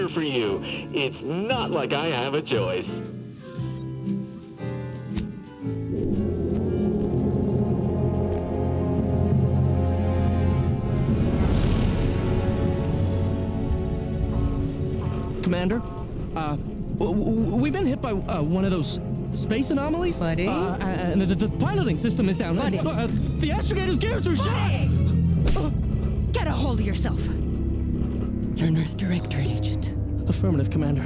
here for you. It's not like I have a choice. Commander, we've been hit by one of those space anomalies. Buddy? And the piloting system is down. Buddy? The astrogator's gears are shot! Get a hold of yourself. You're an Earth Directorate agent. Affirmative, Commander.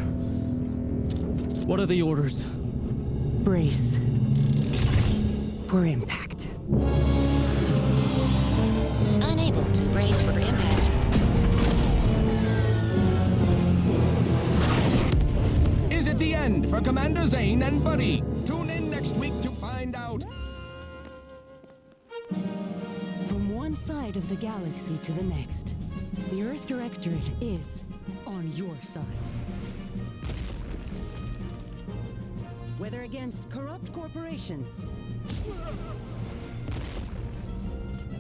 What are the orders? Brace for impact. Unable to brace for impact. Is it the end for Commander Zane and Buddy? Tune in next week to find out. From one side of the galaxy to the next, the Earth Directorate is on your side. Whether against corrupt corporations,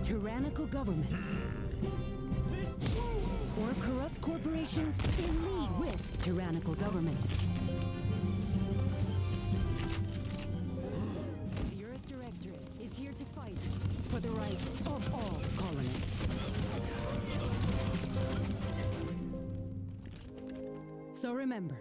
tyrannical governments, or corrupt corporations in league with tyrannical governments. The Earth Directorate is here to fight for the rights of all colonists. So remember,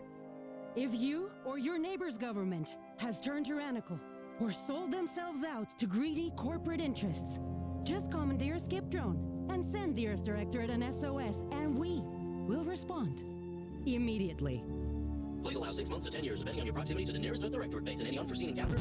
if you or your neighbor's government has turned tyrannical or sold themselves out to greedy corporate interests, just commandeer a skip drone and send the Earth Directorate an SOS, and we will respond immediately. Please allow 6 months to 10 years, depending on your proximity to the nearest Earth Directorate base and any unforeseen encounter.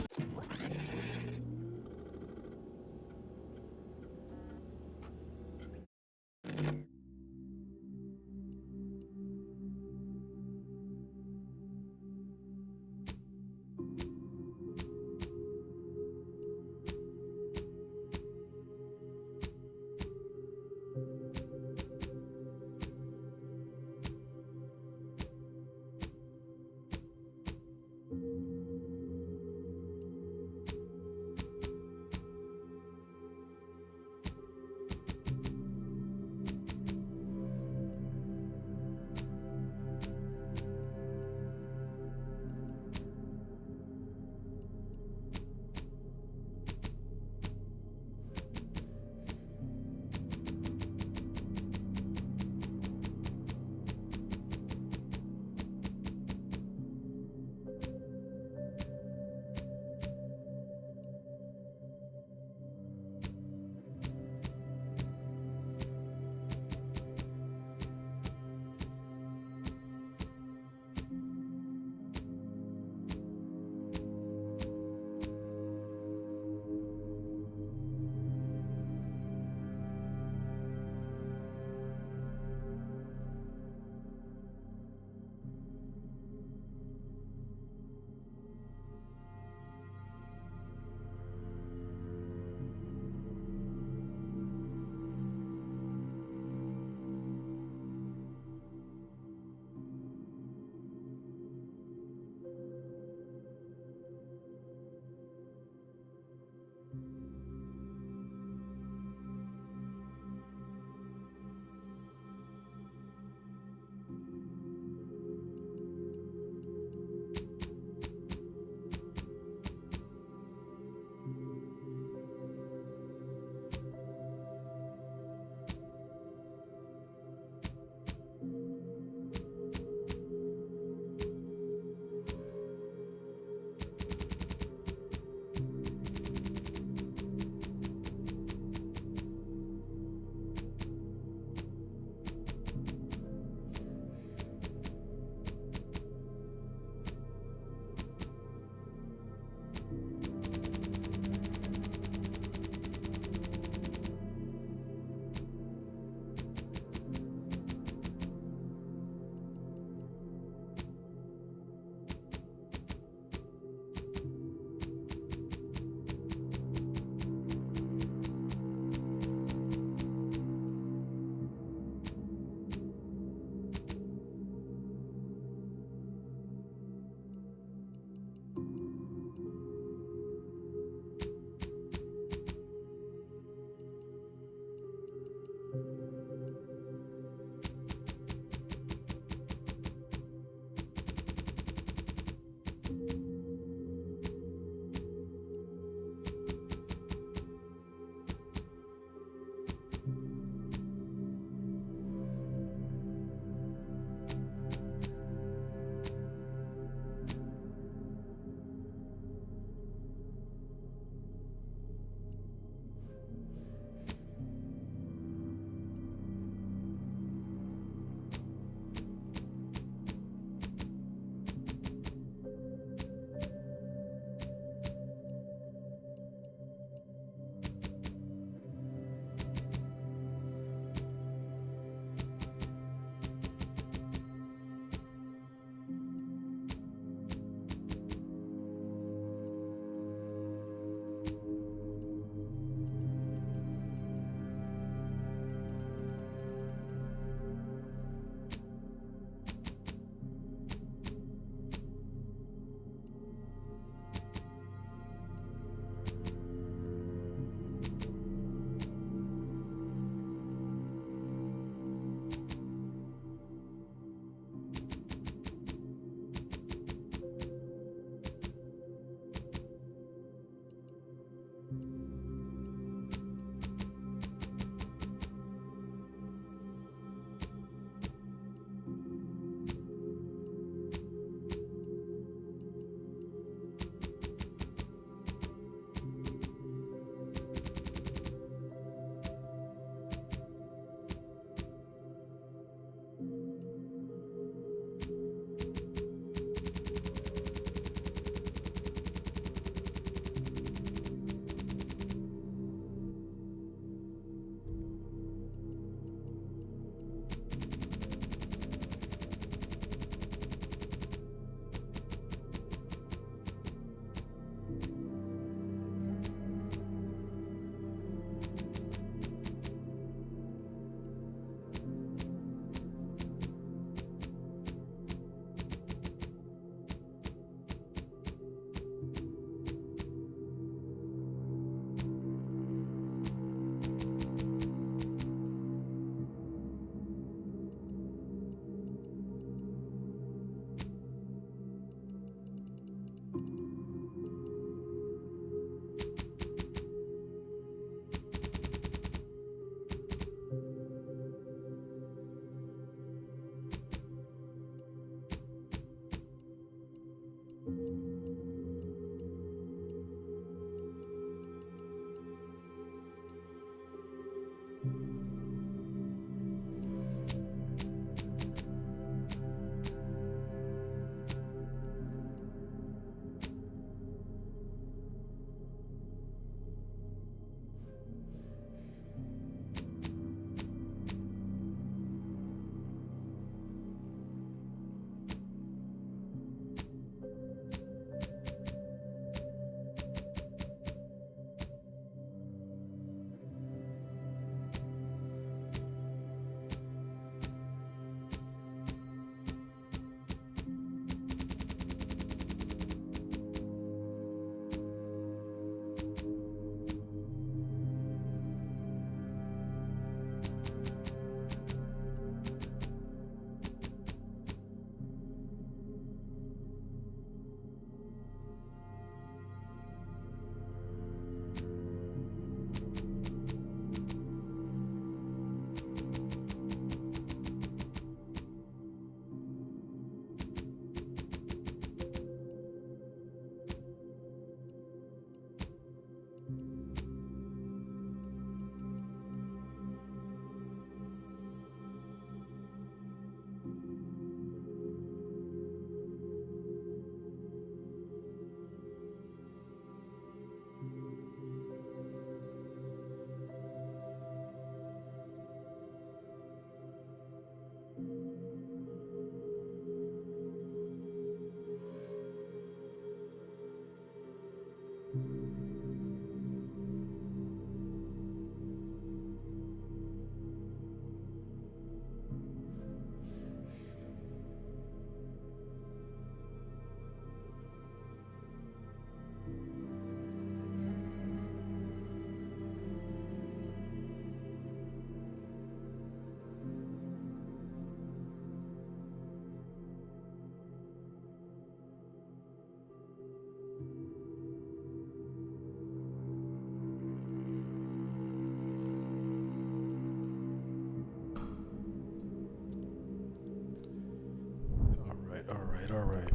All right.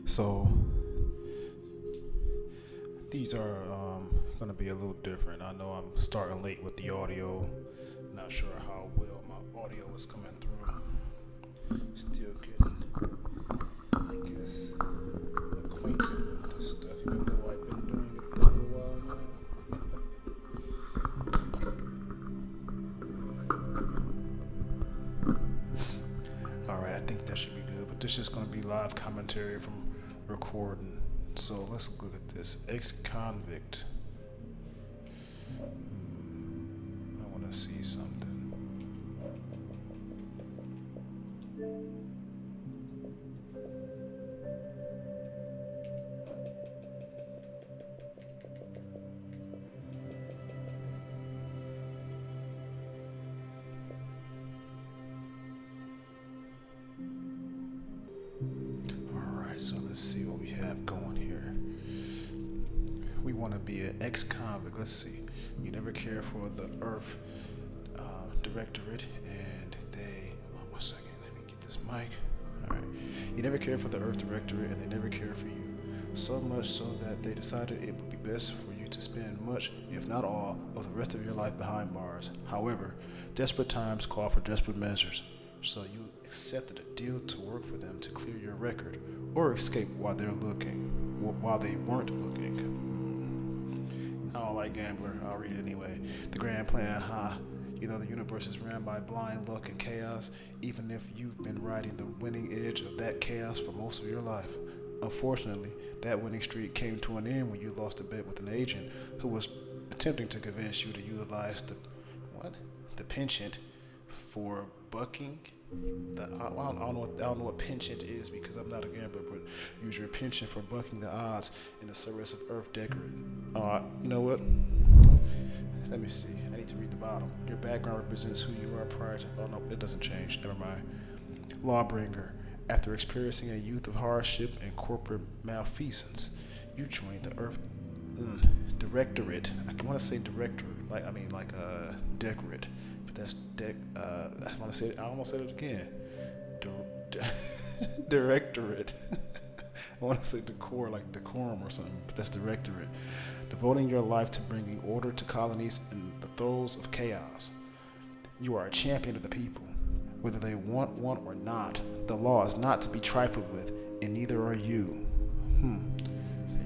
So these are gonna be a little different. I know I'm starting late with the audio. Not sure how well my audio is coming through. Still getting, I guess, acquainted with this stuff, even though I've been doing it for a little while now. Alright, I think that should be good, but this is going to be live commentary from recording. So let's look at this. Ex-convict. I want to see something. Alright, so let's see what we have going here. We want to be an ex-convict. Let's see. You never care for the Earth Directorate, and they. Oh, 1 second. Let me get this mic. Alright. You never care for the Earth Directorate, and they never care for you. So much so that they decided it would be best for you to spend much, if not all, of the rest of your life behind bars. However, desperate times call for desperate measures. So you accepted a deal to work for them to clear your record, or escape while they're looking, while they weren't looking. I don't like gambler. I'll read it anyway. The grand plan, You know the universe is ran by blind luck and chaos, even if you've been riding the winning edge of that chaos for most of your life. Unfortunately, that winning streak came to an end when you lost a bet with an agent who was attempting to convince you to utilize the penchant for bucking. I don't know what penchant is because I'm not a gambler, but use your penchant for bucking the odds in the service of Earth Decorate. You know what? Let me see. I need to read the bottom. Your background represents who you are prior to. Oh no, it doesn't change. Never mind. Lawbringer. After experiencing a youth of hardship and corporate malfeasance, you joined the Earth Directorate. I want to say directorate, like decorate, but that's I want to say it. I almost said it again. Directorate. I want to say decor, like decorum or something, but that's directorate. Devoting your life to bringing order to colonies in the throes of chaos. You are a champion of the people, whether they want one or not. The law is not to be trifled with, and neither are you.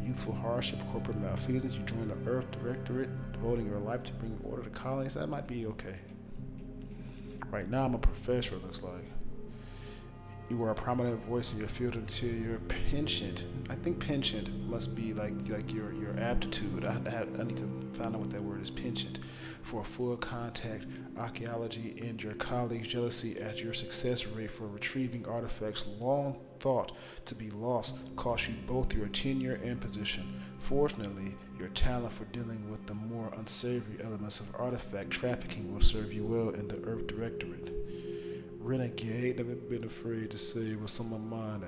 Youthful hardship, corporate malfeasance. You join the Earth Directorate, devoting your life to bringing order to colonies. That might be okay. Right now, I'm a professor. It looks like. You are a prominent voice in your field until your penchant. I think penchant must be like your aptitude. I need to find out what that word is. Penchant for full contact archaeology and your colleagues' jealousy at your success rate for retrieving artifacts long thought to be lost cost you both your tenure and position. Fortunately, your talent for dealing with the more unsavory elements of artifact trafficking will serve you well in the Earth Directorate. Renegade, never been afraid to say what's on my mind.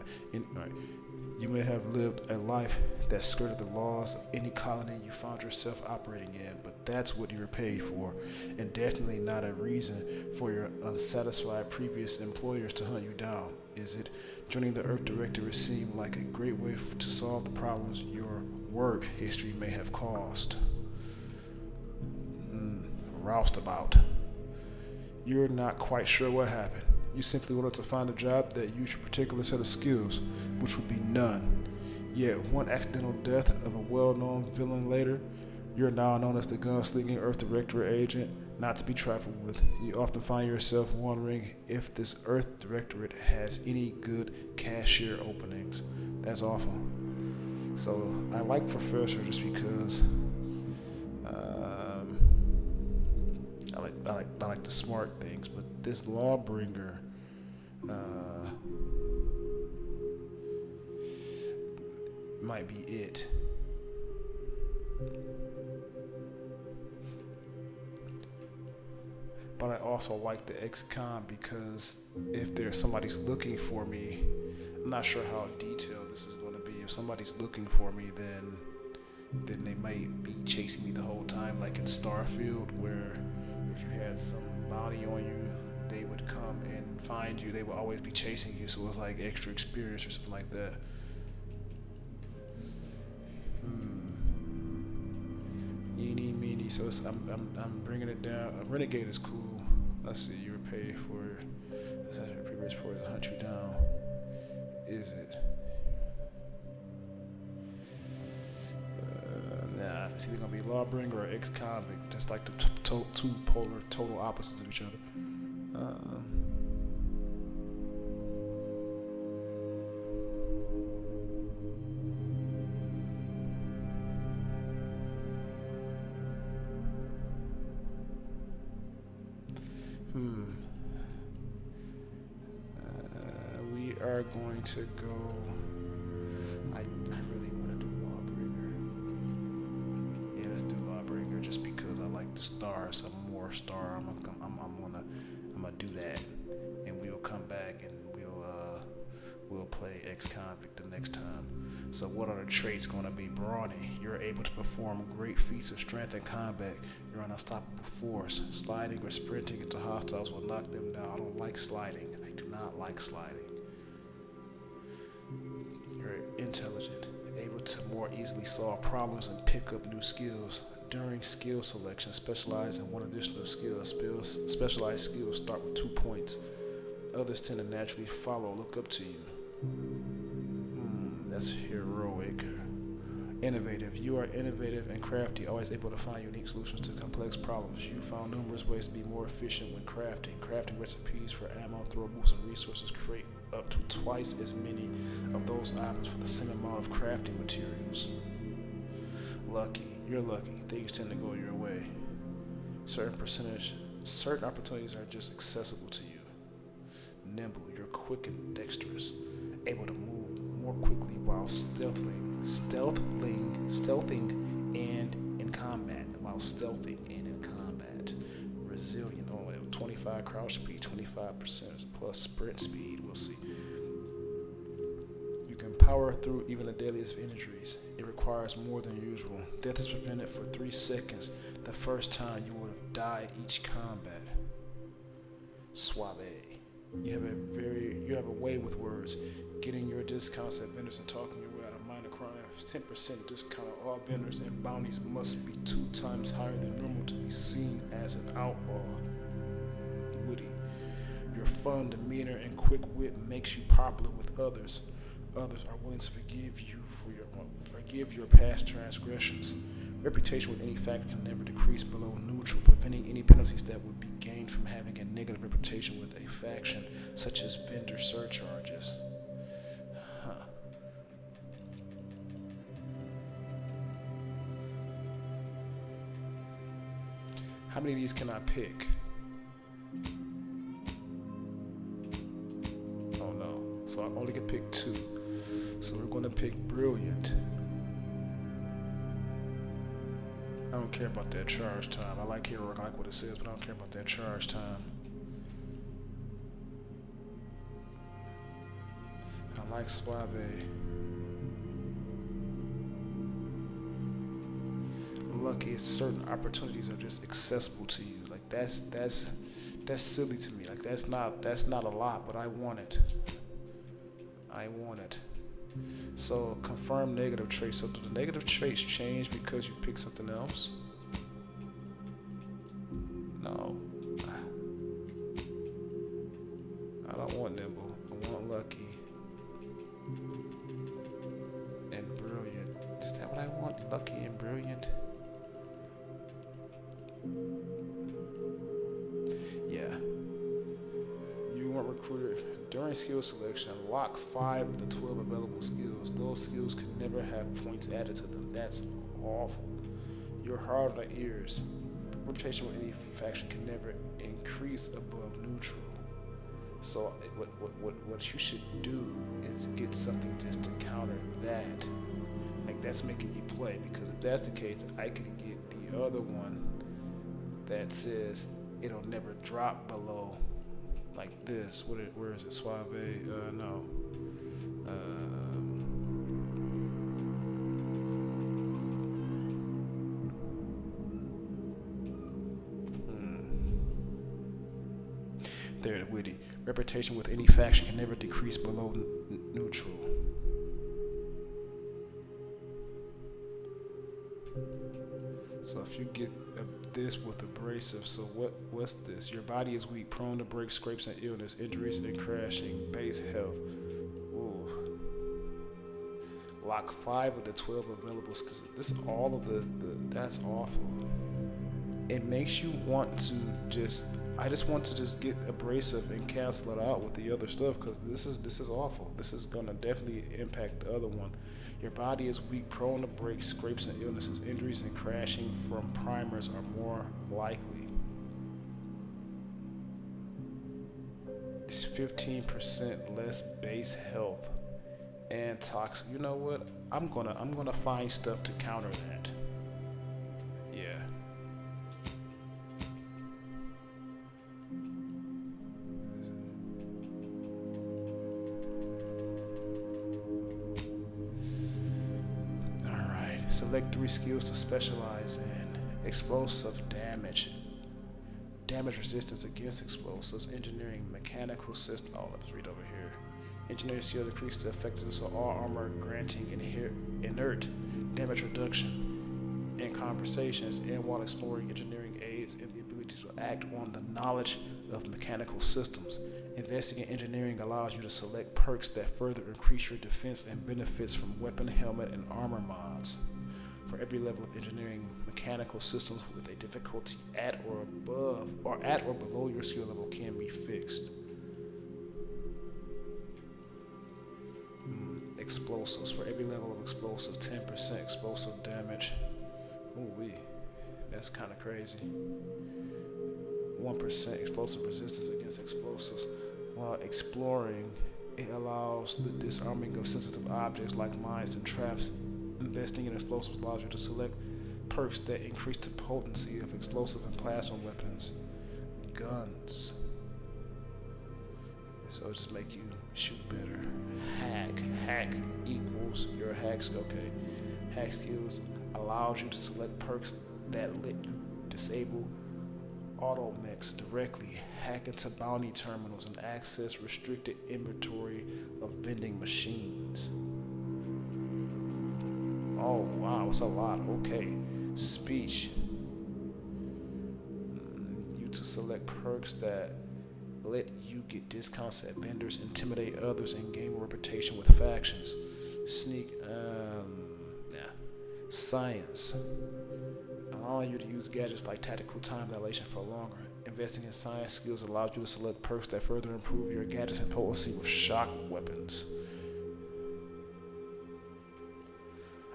You may have lived a life that skirted the laws of any colony you found yourself operating in, but that's what you were paid for, and definitely not a reason for your unsatisfied previous employers to hunt you down, is it? Joining the Earth Directorate seemed like a great way to solve the problems your work history may have caused. Roustabout. You're not quite sure what happened. You simply wanted to find a job that used your particular set of skills, which would be none. Yet one accidental death of a well-known villain later, you're now known as the gunslinging Earth Directorate agent, not to be trifled with. You often find yourself wondering if this Earth Directorate has any good cashier openings. That's awful. So I like Professor just because I like the smart things, but this Lawbringer might be it. But I also like the ex-con because if there's somebody's looking for me, I'm not sure how detailed this is going to be. If somebody's looking for me, then they might be chasing me the whole time, like in Starfield, where if you had some bounty on you, they would come and find you. They will always be chasing you, so it's like extra experience or something like that. Eeny, meeny. So I'm bringing it down. A renegade is cool. Let's see. You were paid for. This is previous report to hunt you down. Is it? Nah. It's either gonna be lawbringer or ex-convict. That's like the two polar, total opposites of each other. We are going to go. I really want to do Lawbringer. Yeah, let's do Lawbringer just because I like the star. Some more star. I'm gonna do that, and we'll come back and we'll play ex-convict the next time. So what are the traits going to be? Brawny. You're able to perform great feats of strength in combat. You're an unstoppable force. Sliding or sprinting into hostiles will knock them down. I don't like sliding. I do not like sliding. You're intelligent. Able to more easily solve problems and pick up new skills. During skill selection, specialize in one additional skill. Specialized skills start with 2 points. Others tend to naturally follow, look up to you. That's heroic. Innovative. You are innovative and crafty, always able to find unique solutions to complex problems. You found numerous ways to be more efficient when crafting. Crafting recipes for ammo, throwables, and resources create up to twice as many of those items for the same amount of crafting materials. Lucky. You're lucky. Things tend to go your way. Certain opportunities are just accessible to you. Nimble. You're quick and dexterous, able to move more quickly while stealthing and in combat. Resilient. Oh, 25 crouch speed, 25% plus sprint speed. We'll see. You can power through even the deadliest of injuries. It requires more than usual. Death is prevented for 3 seconds. The first time you would have died each combat. Suave. You have a way with words, getting your discounts at vendors and talking your way out of minor crimes. 10% discount on all vendors, and bounties must be 2 times higher than normal to be seen as an outlaw. Witty. Your fun demeanor and quick wit makes you popular with others. Others are willing to forgive your past transgressions. Reputation with any factor can never decrease below neutral, preventing any penalties that would be gained from having a negative reputation with a faction, such as vendor surcharges. How many of these can I pick? Oh no. So I only can pick 2. So we're going to pick Brilliant. I don't care about that charge time. I like Heroic, I like what it says, but I don't care about that charge time. I like Suave. Lucky is certain opportunities are just accessible to you. Like that's silly to me. Like that's not a lot, but I want it. So confirm negative traits. So do the negative traits change because you pick something else? No. I don't want nimble. I want lucky. And brilliant. Is that what I want? Lucky and brilliant? Yeah. You weren't recruited. During skill selection, unlock 5 of the 12 available skills. Those skills can never have points added to them. That's awful. You're hard on the ears. Reputation with any faction can never increase above neutral. So what you should do is get something just to counter that. Like that's making you play, because if that's the case, I could get the other one that says it'll never drop below. Like this. Where is it? Suave? No. Third, witty. Reputation with any faction can never decrease below neutral. So if you get this with abrasive, so what's this? Your body is weak, prone to break, scrapes and illness, injuries and crashing, base health. Ooh. Lock 5 of the 12 available skills. This is all of that's awful. It makes you want to I just want to just get abrasive and cancel it out with the other stuff, because this is awful. This is gonna definitely impact the other one. Your body is weak, prone to break, scrapes and illnesses, injuries and crashing from primers are more likely. It's 15% less base health and toxic. You know what? I'm gonna find stuff to counter that. Yeah. Select 3 skills to specialize in. Explosive damage. Damage resistance against explosives. Engineering, mechanical system. Oh, let's read over here. Engineering skill increase the effectiveness of all armor, granting inert damage reduction in conversations and while exploring. Engineering aids in the ability to act on the knowledge of mechanical systems. Investing in engineering allows you to select perks that further increase your defense and benefits from weapon, helmet, and armor mods. For every level of engineering, mechanical systems with a difficulty at or below your skill level can be fixed. Explosives. For every level of explosive, 10% explosive damage. Ooh-wee. That's kind of crazy. 1% explosive resistance against explosives. While exploring, it allows the disarming of sensitive objects like mines and traps. Investing in explosives allows you to select perks that increase the potency of explosive and plasma weapons. Guns. So just make you shoot better. Hack equals your hack skill. Okay. Hack skills allows you to select perks that disable auto mechs directly, hack into bounty terminals, and access restricted inventory of vending machines. Oh wow, it's a lot. Okay. Speech. You to select perks that let you get discounts at vendors, intimidate others, and gain a reputation with factions. Sneak, Science. Allowing you to use gadgets like tactical time dilation for longer. Investing in science skills allows you to select perks that further improve your gadgets and potency with shock weapons.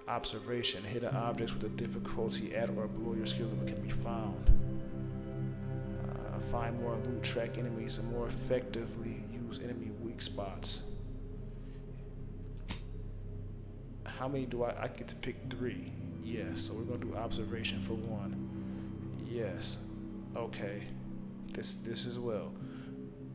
Observation. Hidden objects with a difficulty at or below your skill level can be found. Find more loot, track enemies, and more effectively use enemy weak spots. How many do I get to pick 3? Yes, so we're going to do observation for 1. Yes. Okay. This as well.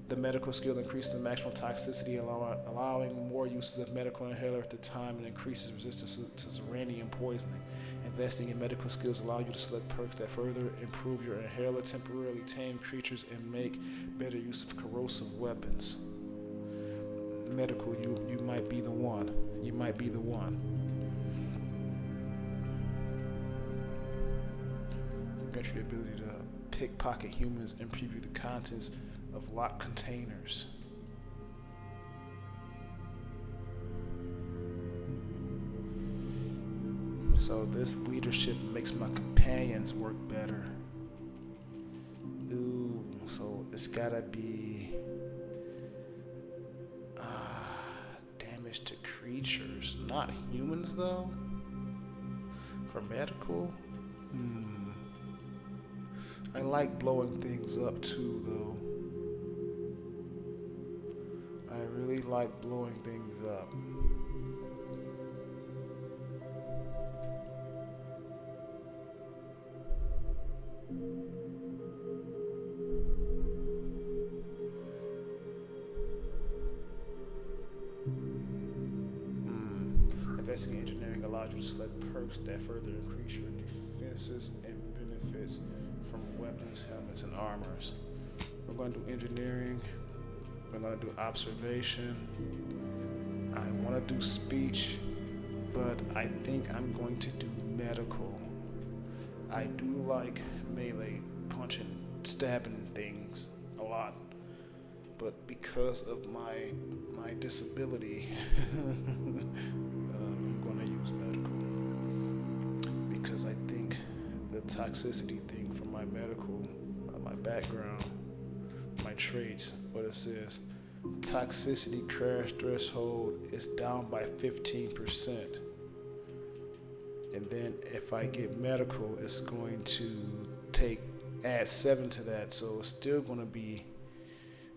The medical skill increases the maximum toxicity, allowing more uses of medical inhaler at the time, and increases resistance to uranium poisoning. Investing in medical skills allow you to select perks that further improve your inhaler, temporarily tame creatures, and make better use of corrosive weapons. Medical, you might be the one. You might be the one. You got your ability to pickpocket humans and preview the contents of locked containers. So this leadership makes my companions work better. Ooh, so it's gotta be damage to creatures, not humans though. For medical, I like blowing things up too though. I really like blowing things up. Investing in engineering allows you to select perks that further increase your defenses and benefits from weapons, helmets, and armors. We're going to do engineering. We're going to do observation. I want to do speech, but I think I'm going to do medical. I do like melee, punching, stabbing things a lot, but because of my disability, I'm going to use medical because I think the toxicity thing from my medical, my background, my traits, what it says, toxicity crash threshold is down by 15%. And then if I get medical, it's going to add 7 to that. So it's still going to be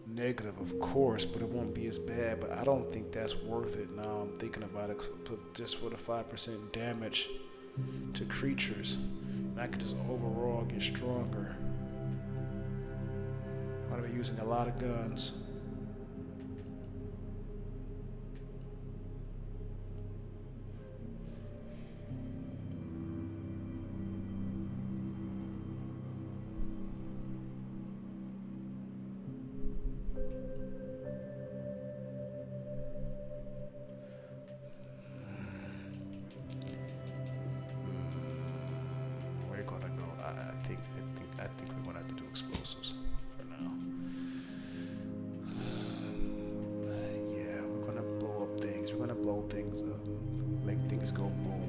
negative, of course, but it won't be as bad. But I don't think that's worth it now. I'm thinking about it just for the 5% damage to creatures. And I could just overall get stronger. I'm going to be using a lot of guns. I think we're gonna have to do explosives for now. Yeah, we're gonna blow up things. We're gonna blow things up, make things go boom.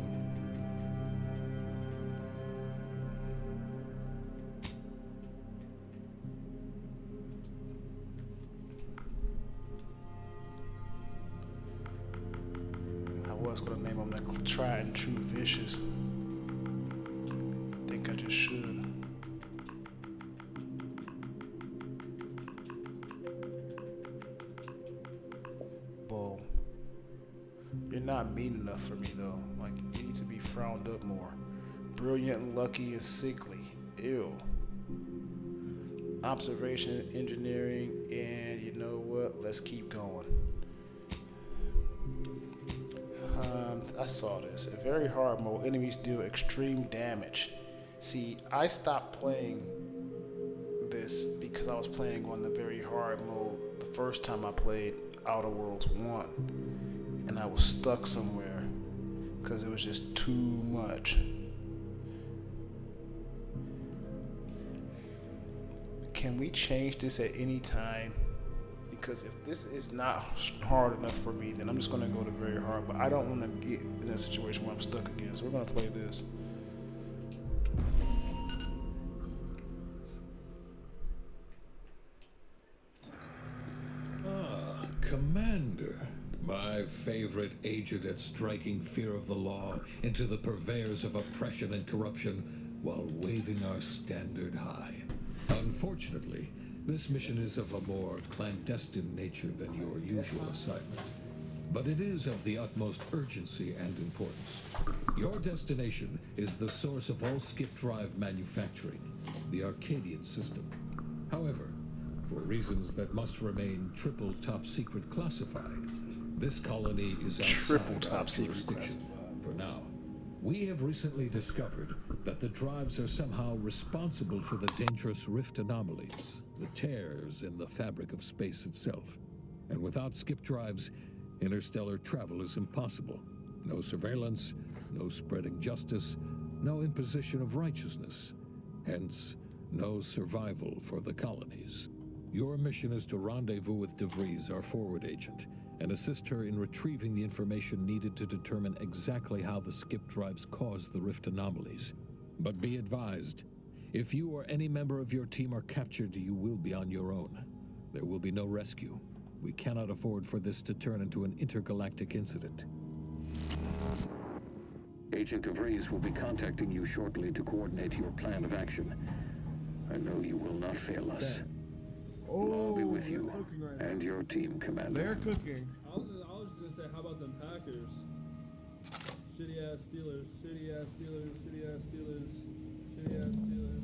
I was gonna name them the Tried and True Vicious. I think I just should. Boom. You're not mean enough for me though. Like, you need to be frowned up more. Brilliant, lucky, and sickly. Ew. Observation, engineering, and you know what? Let's keep going. I saw this. A very hard mode. Enemies deal extreme damage. See, I stopped playing this because I was playing on the very hard mode the first time I played Outerworlds 1. And I was stuck somewhere because it was just too much. Can we change this at any time? Because if this is not hard enough for me, then I'm just going to go to very hard. But I don't want to get in a situation where I'm stuck again. So we're going to play this. Ah, Commander. My favorite agent at striking fear of the law into the purveyors of oppression and corruption while waving our standard high. Unfortunately, this mission is of a more clandestine nature than your usual assignment. But it is of the utmost urgency and importance. Your destination is the source of all skip drive manufacturing, the Arcadian system. However, for reasons that must remain triple top secret classified, this colony is outside Triple top secret jurisdiction for now. We have recently discovered that the drives are somehow responsible for the dangerous rift anomalies, the tears in the fabric of space itself. And without skip drives, interstellar travel is impossible. No surveillance, no spreading justice, no imposition of righteousness. Hence, no survival for the colonies. Your mission is to rendezvous with DeVries, our forward agent, and assist her in retrieving the information needed to determine exactly how the skip drives cause the rift anomalies. But be advised, if you or any member of your team are captured, you will be on your own. There will be no rescue. We cannot afford for this to turn into an intergalactic incident. Agent DeVries will be contacting you shortly to coordinate your plan of action. I know you will not fail us. I'll be with you and your team, Commander. They're cooking. I was just gonna say, how about them Packers? Shitty ass Steelers, shitty ass Steelers, shitty ass Steelers, shitty ass Steelers.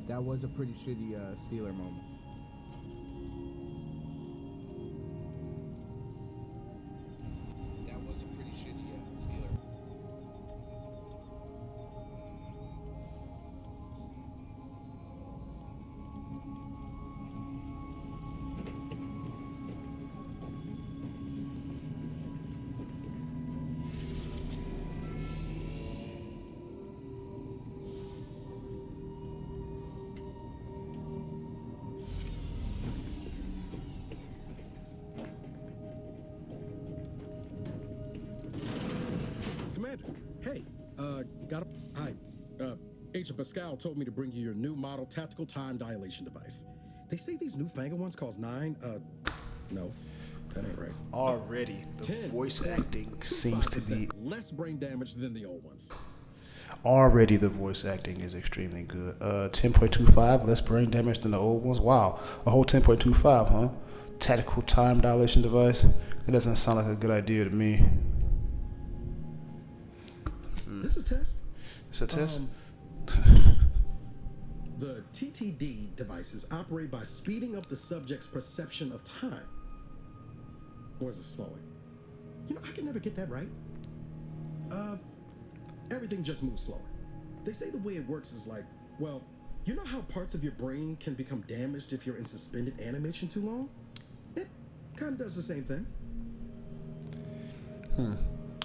That was a pretty shitty Steeler moment. Got it. Hi. Agent Pascal told me to bring you your new model tactical time dilation device. They say these newfangled ones cause 9, no, that ain't right. Already, the voice acting seems to be less brain damage than the old ones. Already, the voice acting is extremely good. 10.25, less brain damage than the old ones. Wow, a whole 10.25, huh? Tactical time dilation device. That doesn't sound like a good idea to me. This a test? It's a test. The TTD devices operate by speeding up the subject's perception of time. Or is it slowing? You know, I can never get that right. Everything just moves slower. They say the way it works is like, well, you know how parts of your brain can become damaged if you're in suspended animation too long? It kind of does the same thing.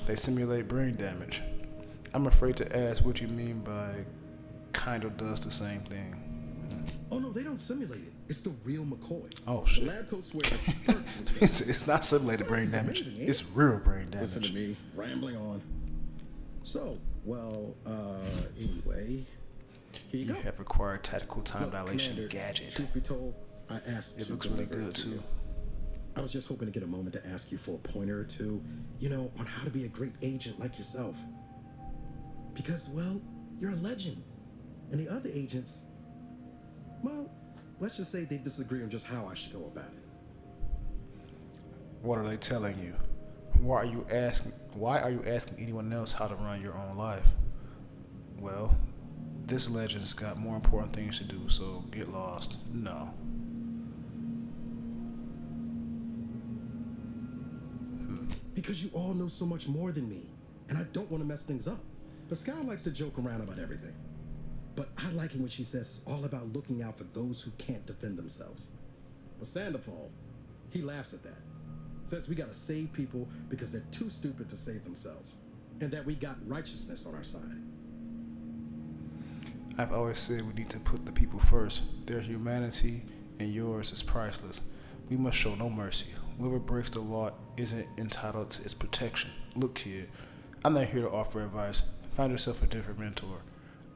They simulate brain damage. I'm afraid to ask what you mean by kind of does the same thing. Oh no, they don't simulate it. It's the real McCoy. Oh shit. The lab coat swears it's perfectly it's not simulated brain damage. Amazing, it's real brain damage. Listen to me, rambling on. So, well, anyway, here you go. Have acquired tactical time dilation Commander, gadget. Truth be told, I asked It to looks really deliver it good to too. you. I was just hoping to get a moment to ask you for a pointer or two, you know, on how to be a great agent like yourself. Because, well, you're a legend. And the other agents, well, let's just say they disagree on just how I should go about it. What are they telling you? Why are you asking anyone else how to run your own life? Well, this legend's got more important things to do, so get lost. No. Because you all know so much more than me, and I don't want to mess things up. Pascal likes to joke around about everything. But I like it when she says it's all about looking out for those who can't defend themselves. But Sandoval, he laughs at that. Says we gotta save people because they're too stupid to save themselves. And that we got righteousness on our side. I've always said we need to put the people first. Their humanity and yours is priceless. We must show no mercy. Whoever breaks the law isn't entitled to its protection. Look, kid, I'm not here to offer advice. Find yourself a different mentor.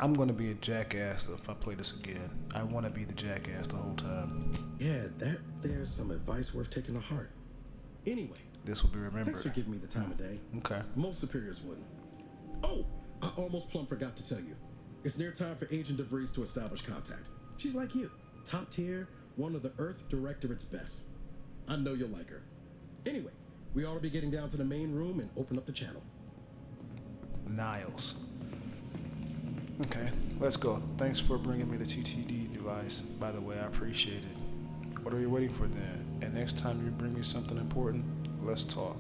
I'm gonna be a jackass if I play this again. I wanna be the jackass the whole time. Yeah, there's some advice worth taking to heart. Anyway, this will be remembered. Thanks for giving me the time of day. Okay. Most superiors wouldn't. Oh, I almost plumb forgot to tell you. It's near time for Agent DeVries to establish contact. She's like you, top tier, one of the Earth Directorate's best. I know you'll like her. Anyway, we ought to be getting down to the main room and open up the channel. Niles. Okay, let's go. Thanks for bringing me the TTD device. By the way, I appreciate it. What are you waiting for then? And next time you bring me something important, let's talk.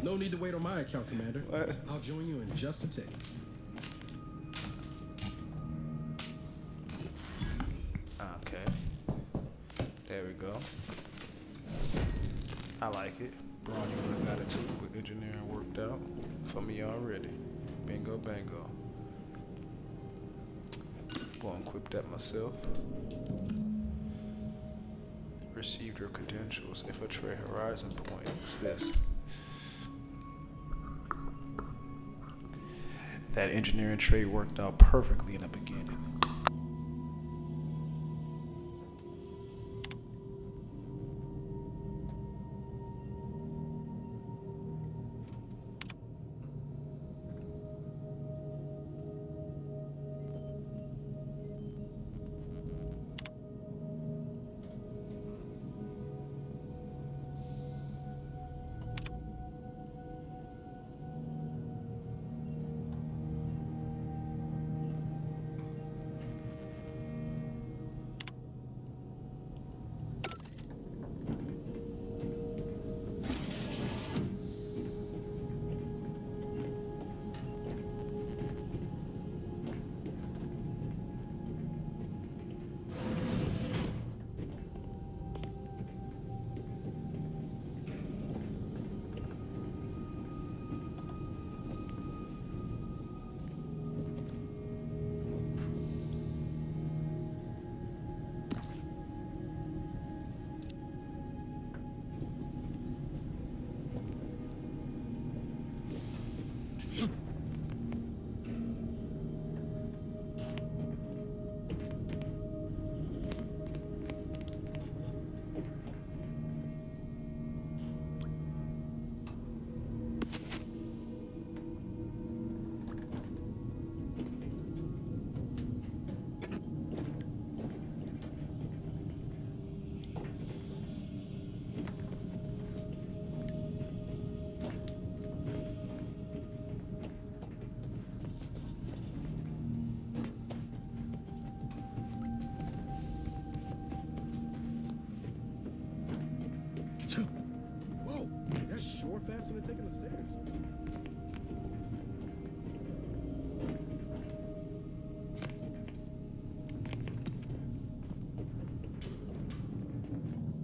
No need to wait on my account, Commander. What? I'll join you in just a tick. Okay. There we go. I like it. Braun, you would have got it too, but engineering worked out for me already. Bingo, bango. Won't equip that myself. Received your credentials. Infiltrate Horizon Point. What's this? That engineering trade worked out perfectly in the beginning. stairs.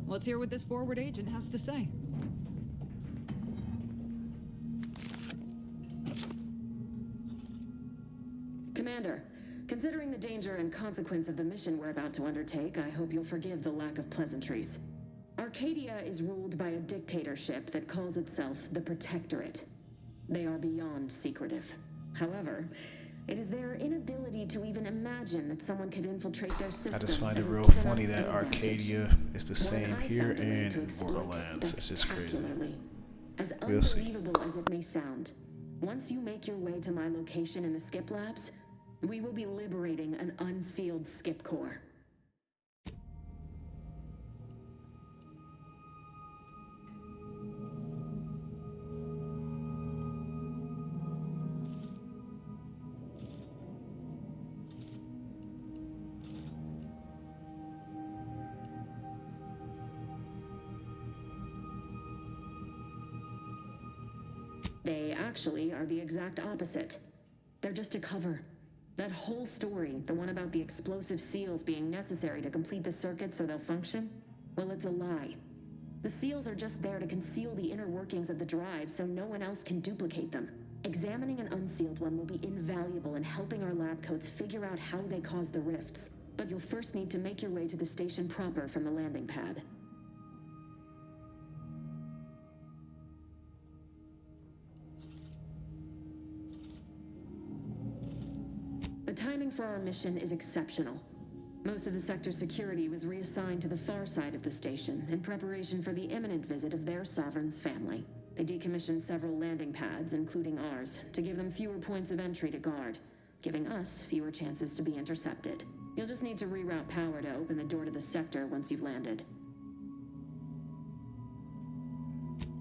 Let's hear what this forward agent has to say. Commander, considering the danger and consequence of the mission we're about to undertake, I hope you'll forgive the lack of pleasantries. Arcadia is ruled by a dictatorship that calls itself the Protectorate. They are beyond secretive. However, it is their inability to even imagine that someone could infiltrate their system. I just find it that real has given funny us that the Arcadia advantage. is the One same I here found a way to in exploit Borderlands. It's just crazy. spectacularly. As We'll see. unbelievable as it may sound, once you make your way to my location in the Skip Labs, we will be liberating an unsealed Skip core. They actually are the exact opposite. They're just a cover. That whole story, the one about the explosive seals being necessary to complete the circuit so they'll function, well, it's a lie. The seals are just there to conceal the inner workings of the drive so no one else can duplicate them. Examining an unsealed one will be invaluable in helping our lab coats figure out how they cause the rifts. But you'll first need to make your way to the station proper from the landing pad. The timing for our mission is exceptional. Most of the sector's security was reassigned to the far side of the station in preparation for the imminent visit of their sovereign's family. They decommissioned several landing pads, including ours, to give them fewer points of entry to guard, giving us fewer chances to be intercepted. You'll just need to reroute power to open the door to the sector once you've landed.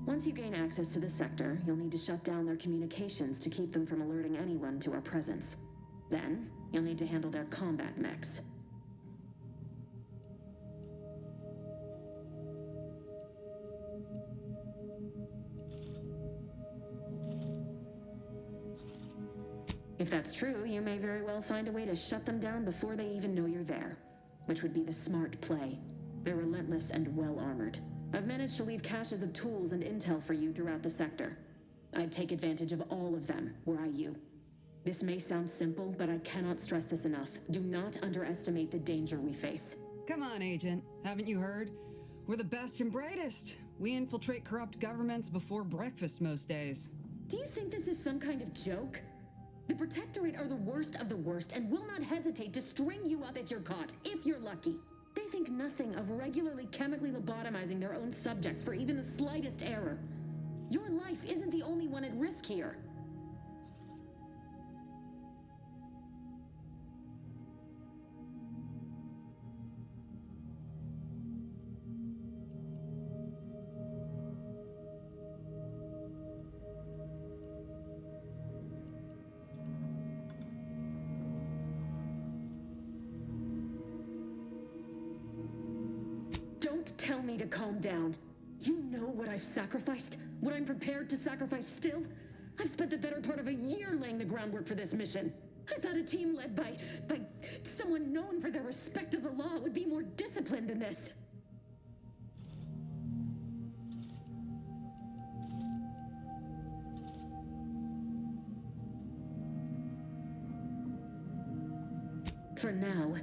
Once you gain access to the sector, you'll need to shut down their communications to keep them from alerting anyone to our presence. Then, you'll need to handle their combat mechs. If that's true, you may very well find a way to shut them down before they even know you're there, which would be the smart play. They're relentless and well-armored. I've managed to leave caches of tools and intel for you throughout the sector. I'd take advantage of all of them, were I you. This may sound simple, but I cannot stress this enough. Do not underestimate the danger we face. Come on, Agent. Haven't you heard? We're the best and brightest. We infiltrate corrupt governments before breakfast most days. Do you think this is some kind of joke? The Protectorate are the worst of the worst and will not hesitate to string you up if you're caught, if you're lucky. They think nothing of regularly chemically lobotomizing their own subjects for even the slightest error. Your life isn't the only one at risk here. Don't tell me to calm down. You know what I've sacrificed? What I'm prepared to sacrifice still? I've spent the better part of a year laying the groundwork for this mission. I thought a team led by someone known for their respect of the law would be more disciplined than this. For now,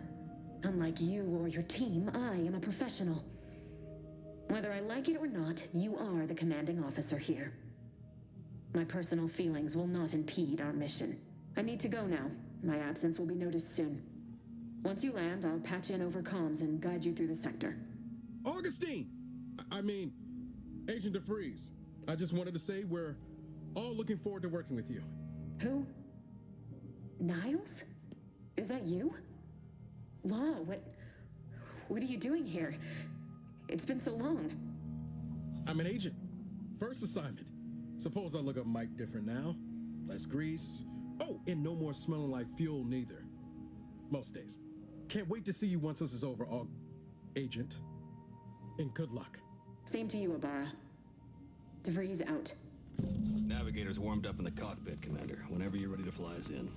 unlike you or your team, I am a professional. Whether I like it or not, you are the commanding officer here. My personal feelings will not impede our mission. I need to go now. My absence will be noticed soon. Once you land, I'll patch in over comms and guide you through the sector. Augustine! I mean, Agent DeFreeze. I just wanted to say we're all looking forward to working with you. Who? Niles? Is that you? Law, what are you doing here? It's been so long. I'm an agent. First assignment. Suppose I look up Mike different now. Less grease. Oh, and no more smelling like fuel neither. Most days. Can't wait to see you once this is over, Agent. And good luck. Same to you, Ibarra. DeVries out. Navigator's warmed up in the cockpit, Commander. Whenever you're ready to fly us in.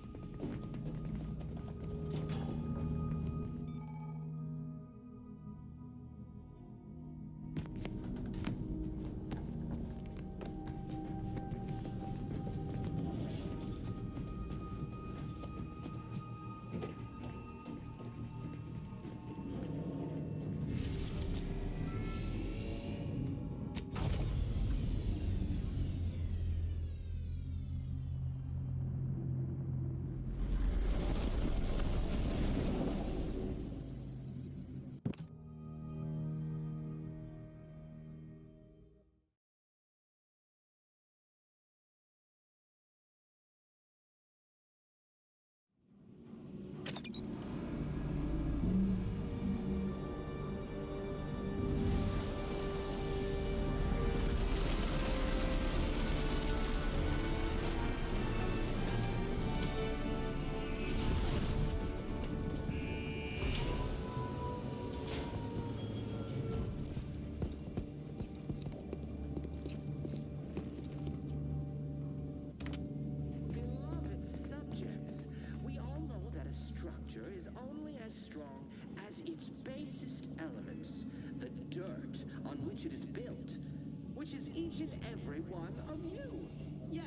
Every one of you. Yes,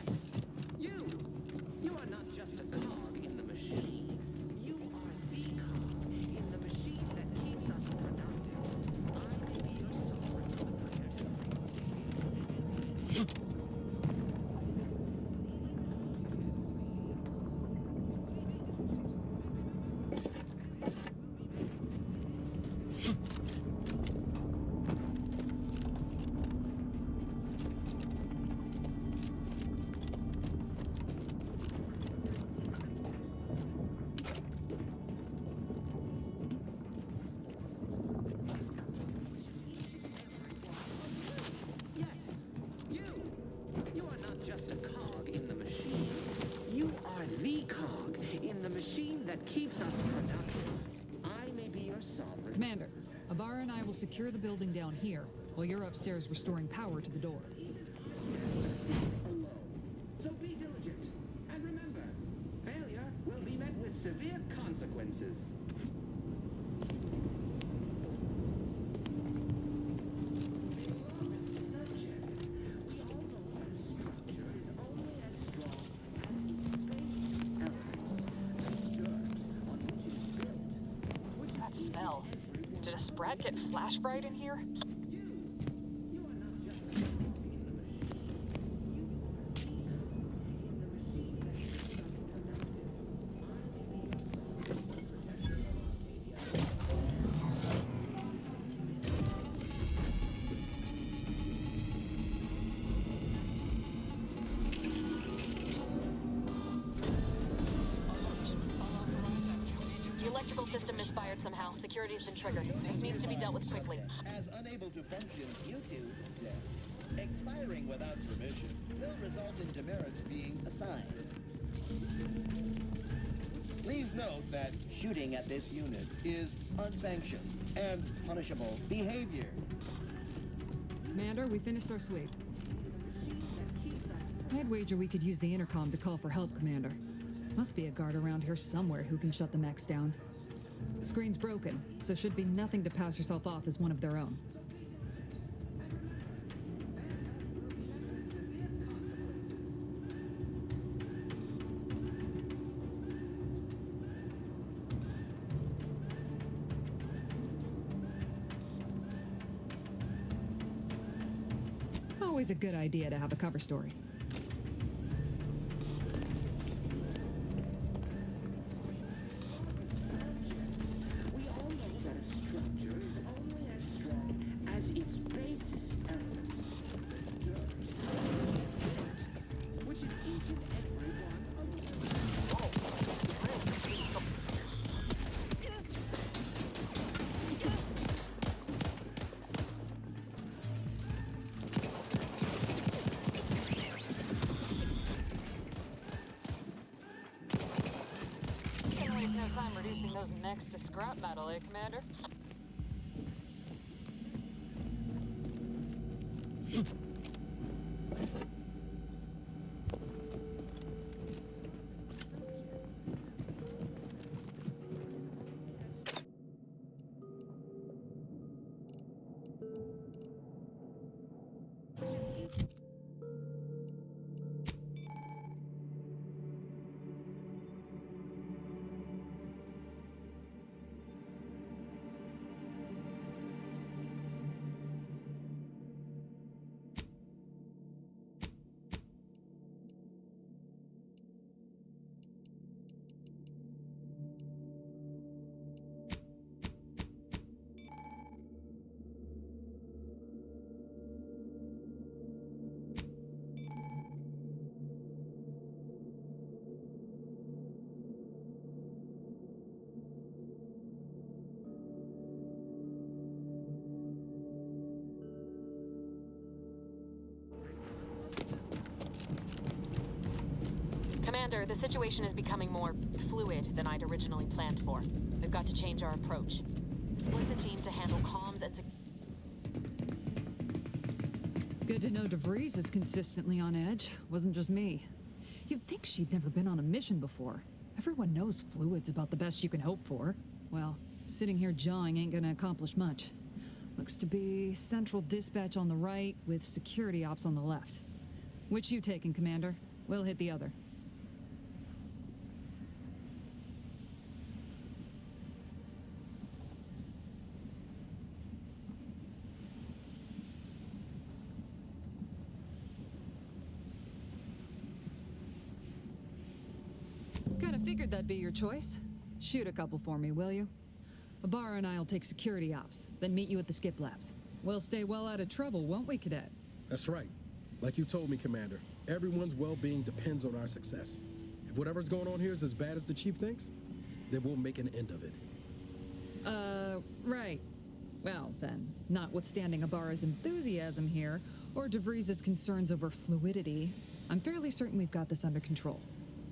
you. You are not just a cog in the machine. You are the cog in the machine that keeps us productive. I may be your sovereign for the protection. Commander, Abara and I will secure the building down here, while you're upstairs restoring power to the door. Alone. So be diligent. And remember, failure will be met with severe consequences. Brad get flash bright in here? The electrical system misfired somehow. Security's been triggered. This needs to be dealt with quickly. As unable to function due to death. Expiring without permission will result in demerits being assigned. Please note that shooting at this unit is unsanctioned and punishable behavior. Commander, we finished our sweep. I'd wager we could use the intercom to call for help, Commander. Must be a guard around here somewhere who can shut the mechs down. The screen's broken, so should be nothing to pass yourself off as one of their own. Always a good idea to have a cover story. Next to scrap metal, eh, Commander? Commander, the situation is becoming more fluid than I'd originally planned for. We've got to change our approach. Split the team to handle comms and Good to know DeVries is consistently on edge. Wasn't just me. You'd think she'd never been on a mission before. Everyone knows fluid's about the best you can hope for. Well, sitting here jawing ain't gonna accomplish much. Looks to be central dispatch on the right with security ops on the left. Which you taking, Commander? We'll hit the other. Kinda figured that'd be your choice. Shoot a couple for me, will you? Ibarra and I'll take security ops, then meet you at the skip labs. We'll stay well out of trouble, won't we, Cadet? That's right. Like you told me, Commander, everyone's well-being depends on our success. If whatever's going on here is as bad as the Chief thinks, then we'll make an end of it. Right. Well, then, notwithstanding Ibarra's enthusiasm here, or DeVries' concerns over fluidity, I'm fairly certain we've got this under control.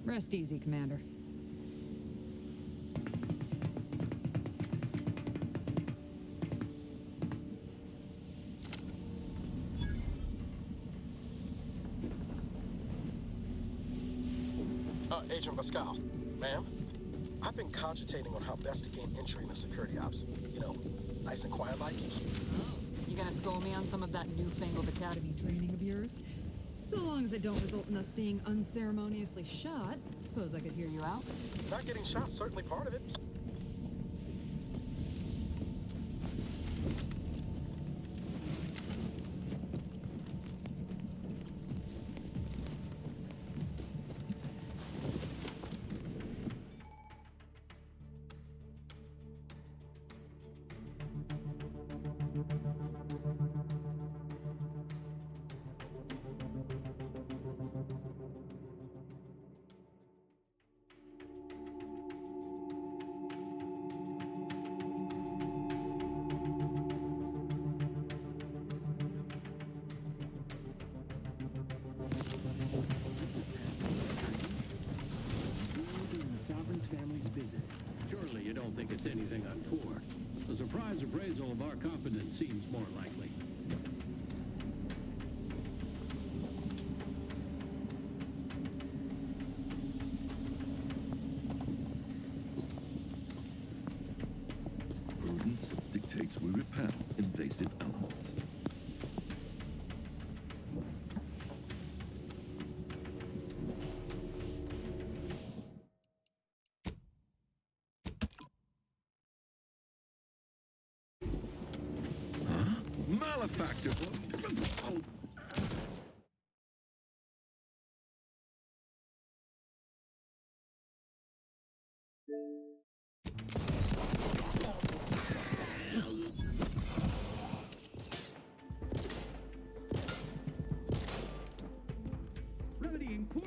Rest easy, Commander. Agent Pascal. Ma'am? I've been cogitating on how best to gain entry into security ops. You know, nice and quiet like. You gonna school me on some of that newfangled academy training of yours? So long as it don't result in us being unceremoniously shot, suppose I could hear you out. Not getting shot, certainly part of it. Surely you don't think it's anything untoward. A surprise appraisal of our competence seems more likely. Prudence dictates we repel invasive elements. Malefactor! Remedying poor...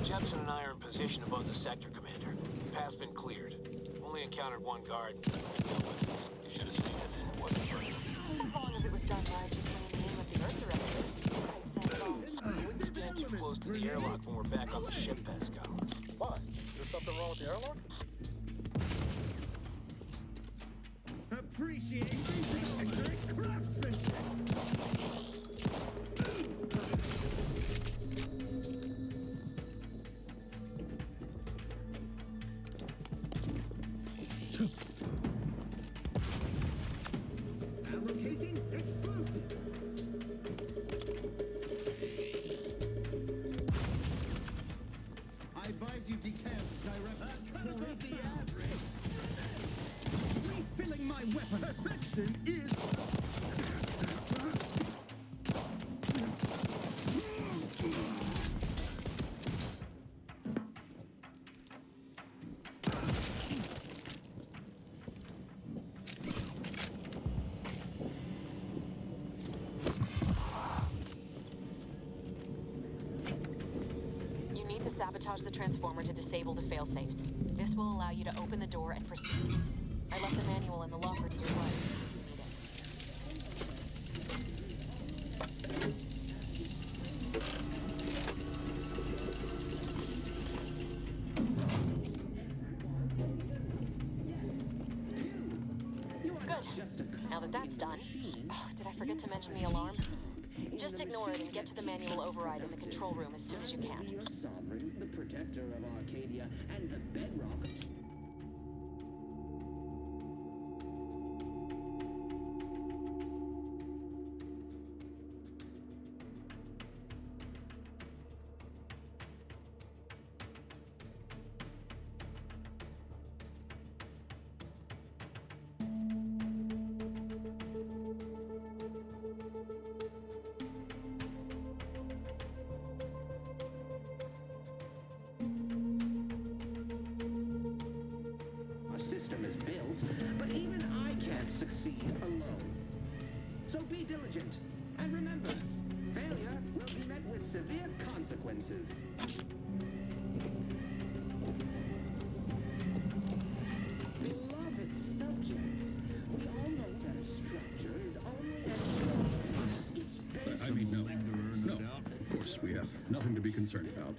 Jepson and I are in position above the sector, Commander. Path's been cleared. Only encountered one guard. You should have seen it. Wasn't for you. As long as it was done by just in the name of the Earth Director. Wouldn't stand too close to the airlock when we're back on the ship, Pascal. Why? There's something wrong with the airlock? Appreciate the excellent craftsmanship! Fabricating explosive! Sabotage the transformer to disable the failsafes. This will allow you to open the door and proceed. I left the manual in the locker to your right if you need it. Now that that's done, did I forget to mention the alarm? Just ignore it and get to the manual override in the control room as soon as you can. Your sovereign, the protector of Arcadia, and the bedrock. Is built, but even I can't succeed alone. So be diligent, and remember, failure will be met with severe consequences. Beloved subjects, we all know that a structure is only as strong as its base. I mean, no. No, of course, we have nothing to be concerned about.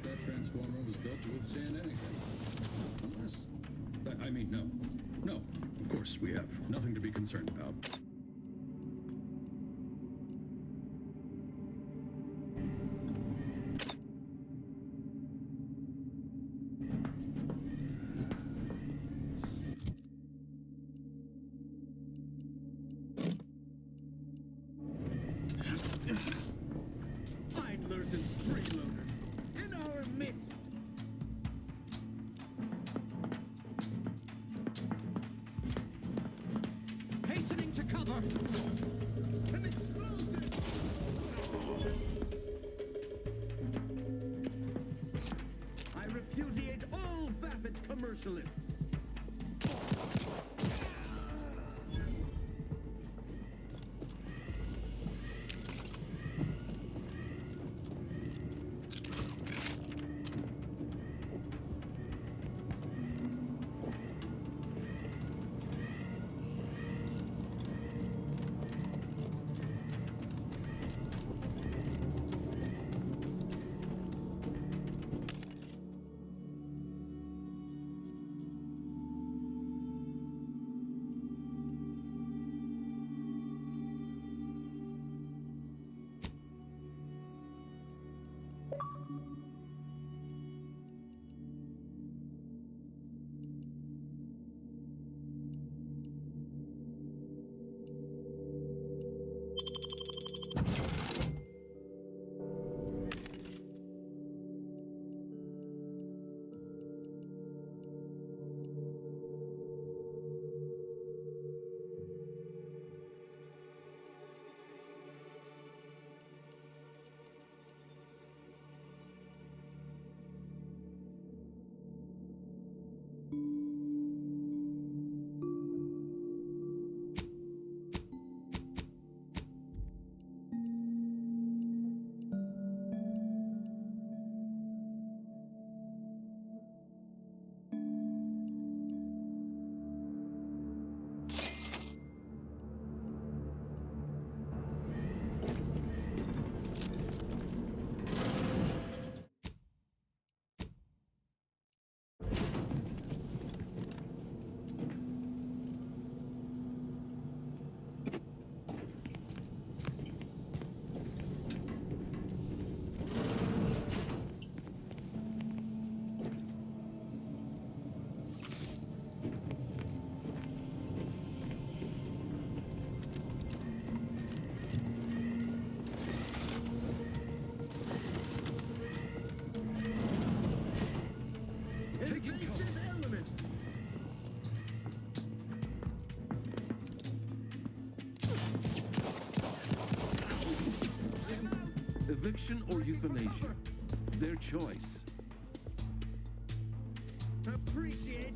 That transformer was built. Withstand anything. Unless... I mean, no. No, of course, we have nothing to be concerned about. Idlers and freeloaders in our midst. Hastening to cover! An explosive! I repudiate all vapid commercialists! Extraction or euthanasia. Their choice. Appreciate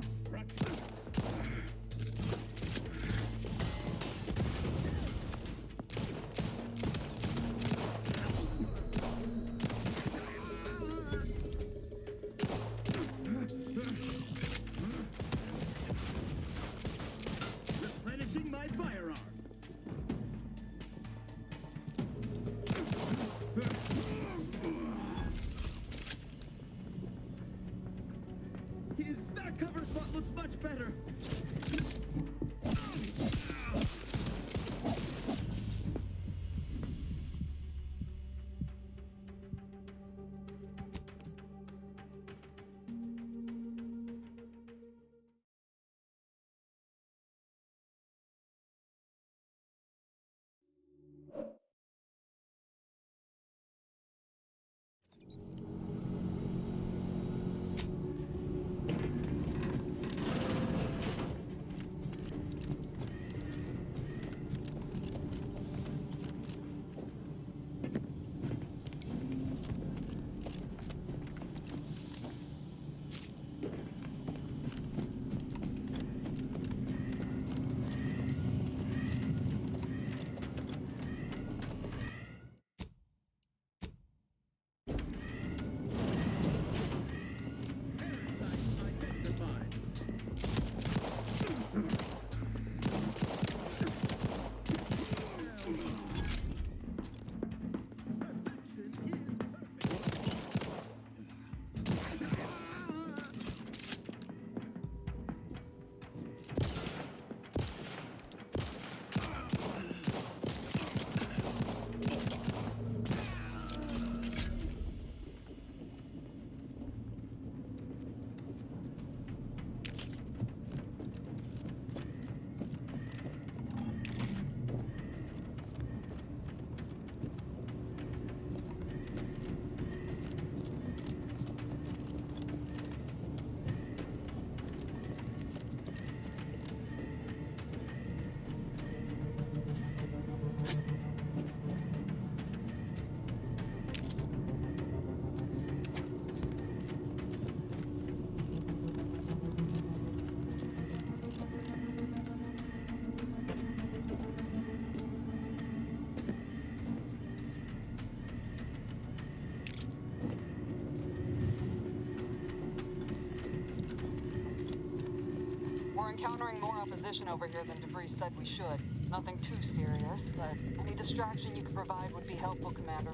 replenishing my firearm. That cover spot looks much better. We're encountering more opposition over here than Debris said we should. Nothing too serious, but any distraction you could provide would be helpful, Commander.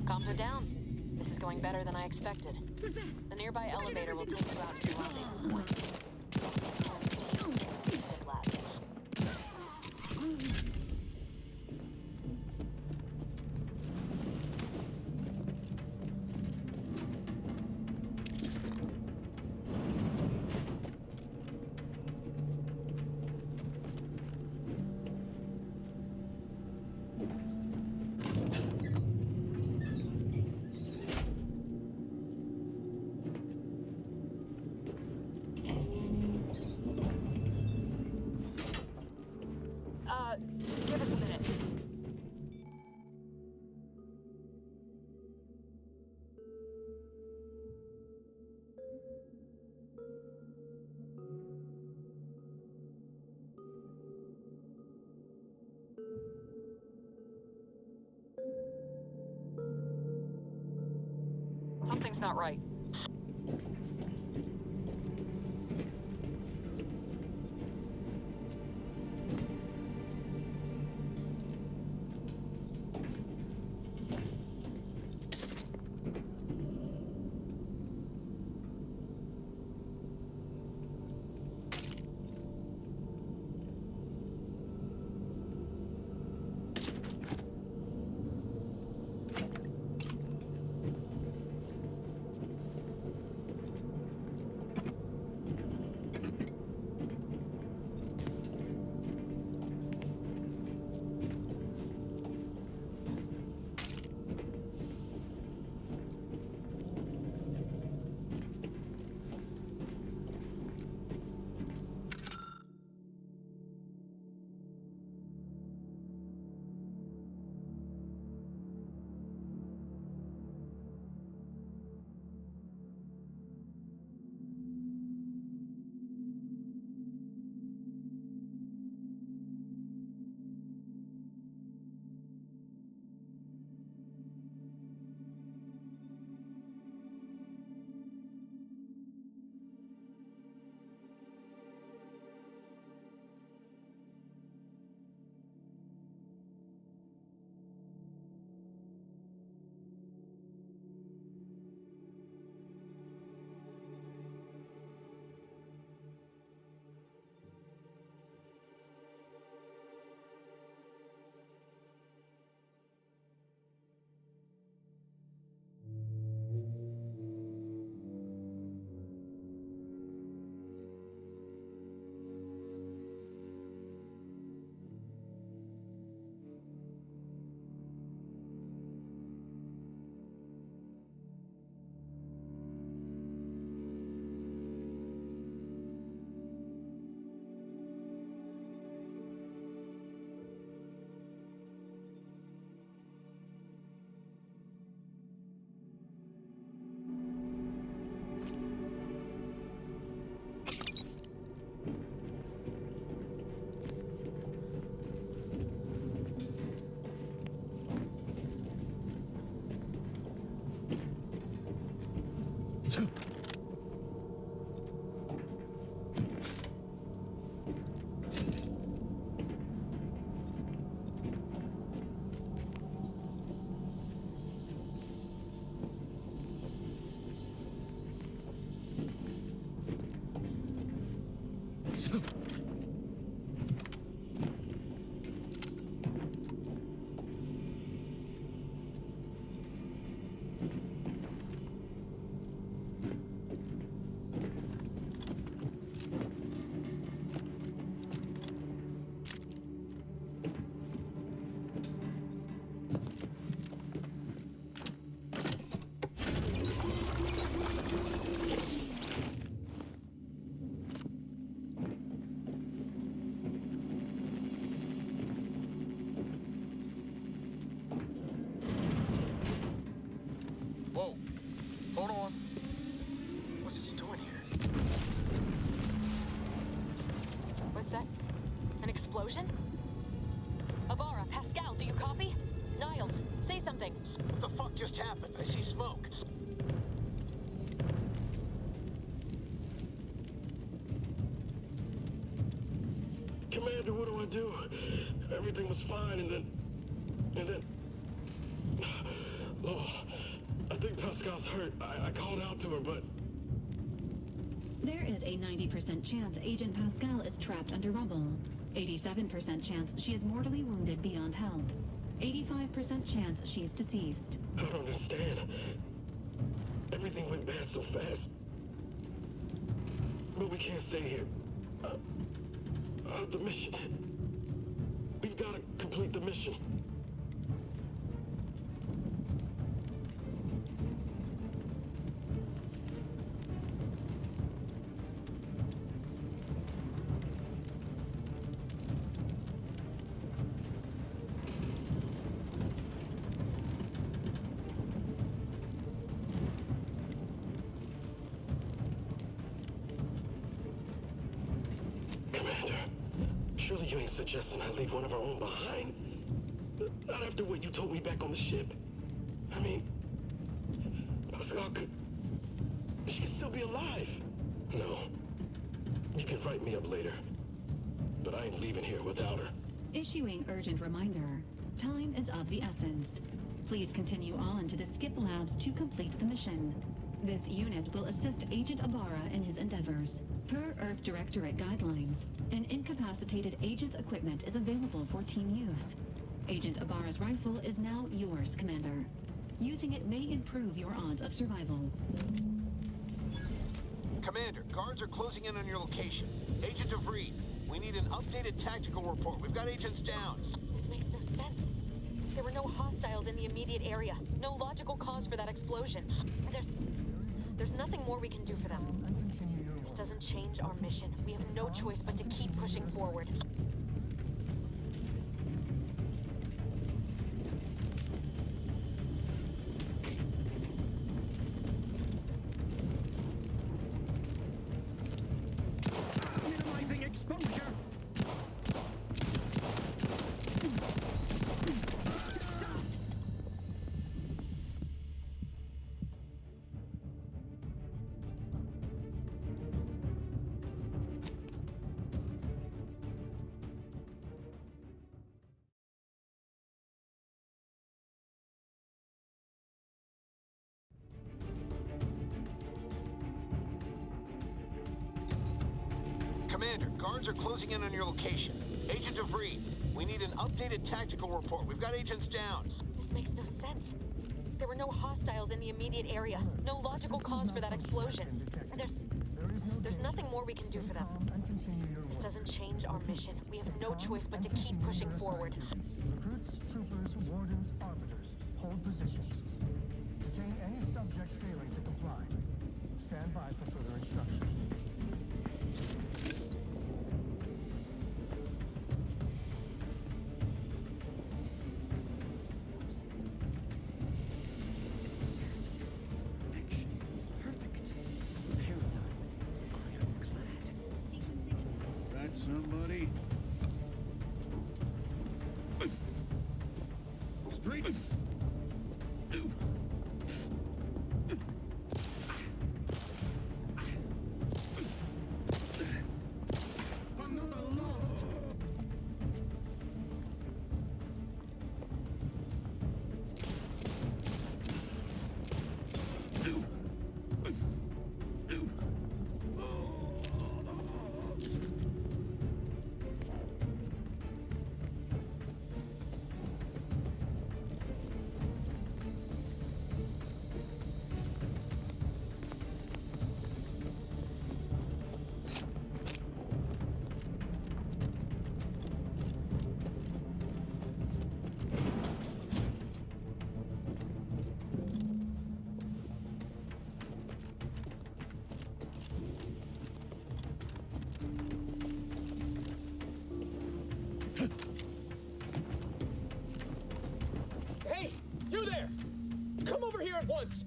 Comms are down. This is going better than I expected. The nearby elevator will take you out to the rendezvous point. Give us a minute. Something's not right. Whoa. Hold on. What's this doing here? What's that? An explosion? Avara, Pascal, do you copy? Niles, say something. What the fuck just happened? I see smoke. Commander, what do I do? Everything was fine, and then... Oh, I think Pascal's hurt. I called out to her, but... There is a 90% chance Agent Pascal is trapped under rubble. 87% chance she is mortally wounded beyond health. 85% chance she's deceased. I don't understand. Everything went bad so fast. But we can't stay here. The mission. We've got to complete the mission. Surely you ain't suggesting I leave one of our own behind? Not after what you told me back on the ship. I mean, Pascal could... She could still be alive. No. You can write me up later. But I ain't leaving here without her. Issuing urgent reminder. Time is of the essence. Please continue on to the skip labs to complete the mission. This unit will assist Agent Ibarra in his endeavors. Per Earth Directorate guidelines, an incapacitated agent's equipment is available for team use. Agent Ibarra's rifle is now yours, Commander. Using it may improve your odds of survival. Commander, guards are closing in on your location. Agent DeVries, we need an updated tactical report. We've got agents down. This makes no sense. There were no hostiles in the immediate area. No logical cause for that explosion. There's nothing more we can do for them. This doesn't change our mission. We have no choice but to keep pushing forward. Minimizing exposure. Commander, guards are closing in on your location. Agent DeVries, we need an updated tactical report. We've got agents down. This makes no sense. There were no hostiles in the immediate area. No logical cause for that explosion. There's nothing more we can do for them. This doesn't change our mission. We have no choice but to keep pushing forward. Recruits, troopers, wardens, arbiters, hold positions. Detain any subject failing to comply. Stand by for further instructions. Somebody. Straight. Hey, you there! Come over here at once!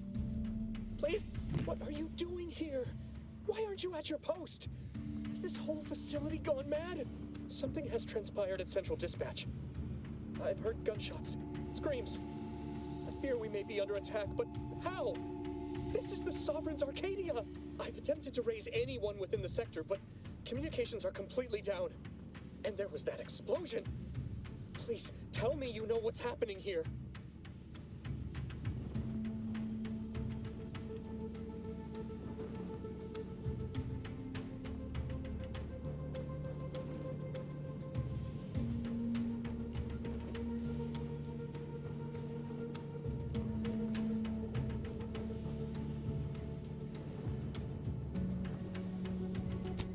Please? What are you doing here? Why aren't you at your post? Has this whole facility gone mad? Something has transpired at Central Dispatch. I've heard gunshots, screams. I fear we may be under attack, but how? This is the Sovereign's Arcadia! I've attempted to raise anyone within the sector, but communications are completely down. And there was that explosion. Please, tell me you know what's happening here.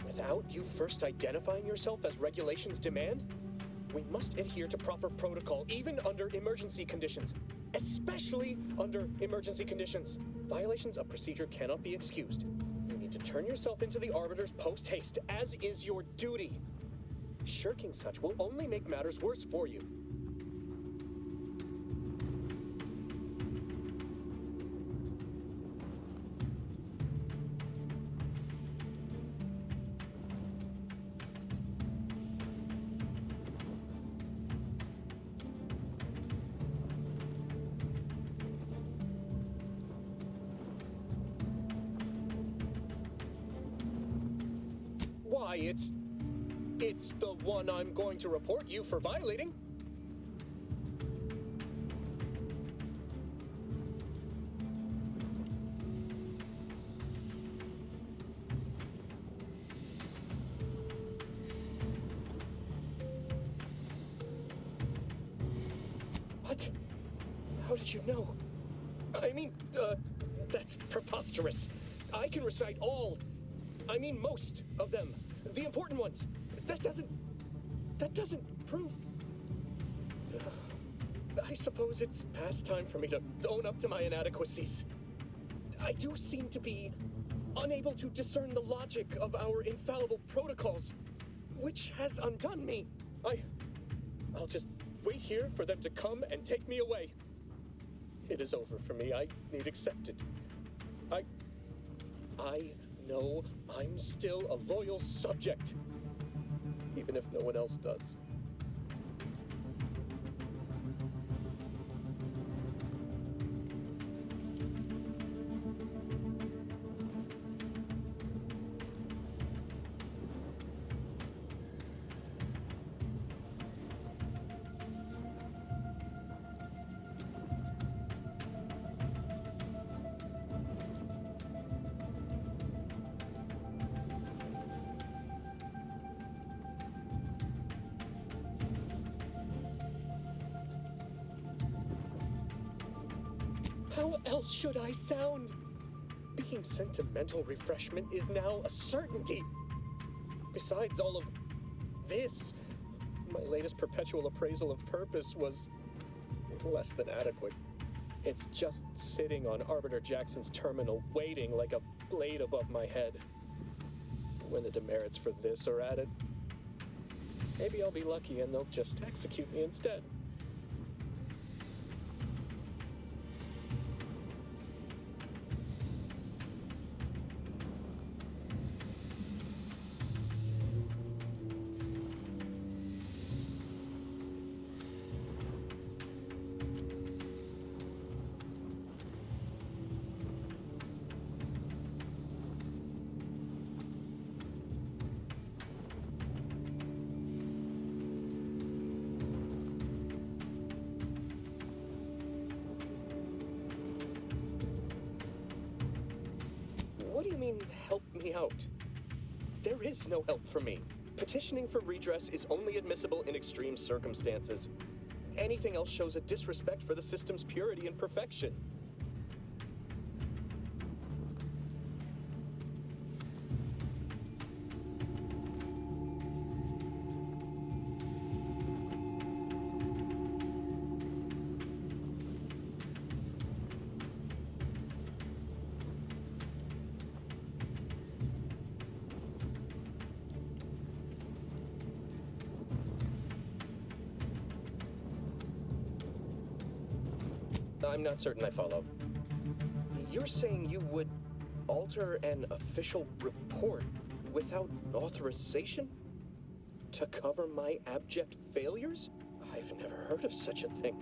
Without you first identifying yourself as regulations demand, we must adhere to proper protocol, even under emergency conditions. Especially under emergency conditions. Violations of procedure cannot be excused. You need to turn yourself into the Arbiters post-haste, as is your duty. Shirking such will only make matters worse for you. why. It's the one I'm going to report you for violating. What? How did you know? I mean, that's preposterous. I can recite most of them. The important ones. That doesn't prove... I suppose it's past time for me to own up to my inadequacies. I do seem to be unable to discern the logic of our infallible protocols, which has undone me. I'll just wait here for them to come and take me away. It is over for me. I need accepted. I know I'm still a loyal subject, even if no one else does. How else should I sound? Being sentimental refreshment is now a certainty. Besides all of this, my latest perpetual appraisal of purpose was less than adequate. It's just sitting on Arbiter Jackson's terminal, waiting like a blade above my head. When the demerits for this are added, maybe I'll be lucky and they'll just execute me instead. What do you mean, help me out? There is no help for me. Petitioning for redress is only admissible in extreme circumstances. Anything else shows a disrespect for the system's purity and perfection. I'm not certain I follow. You're saying you would alter an official report without authorization? To cover my abject failures? I've never heard of such a thing.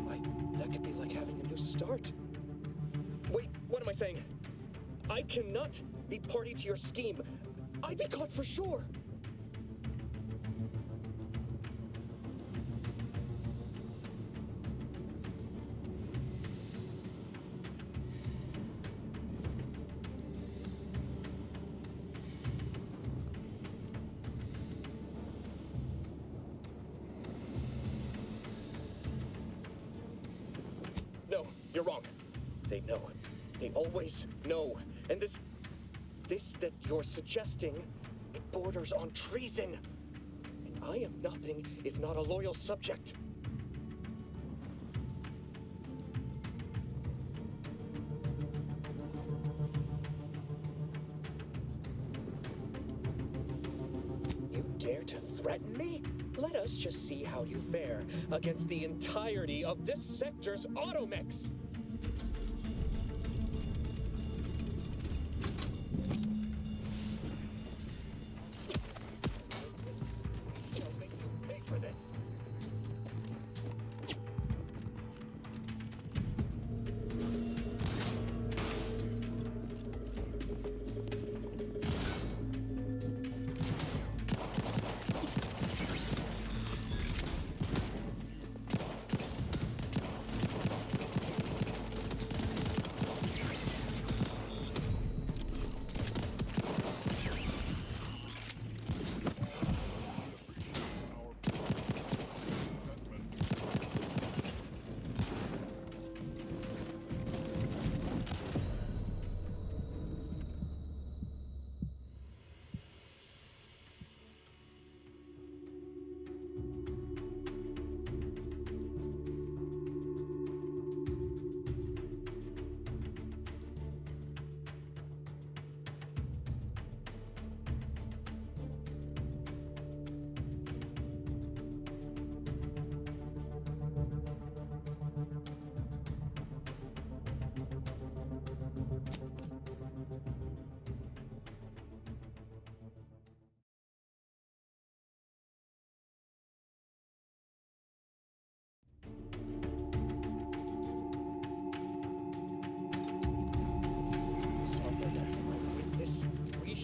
Why, that could be like having a new start. Wait, what am I saying? I cannot be party to your scheme. I'd be caught for sure. No, you're wrong. They know. They always know. And this that you're suggesting, it borders on treason. And I am nothing if not a loyal subject. You dare to threaten me? Let us just see how you fare against the entirety of this sector's automechs. I'll make you pay for this.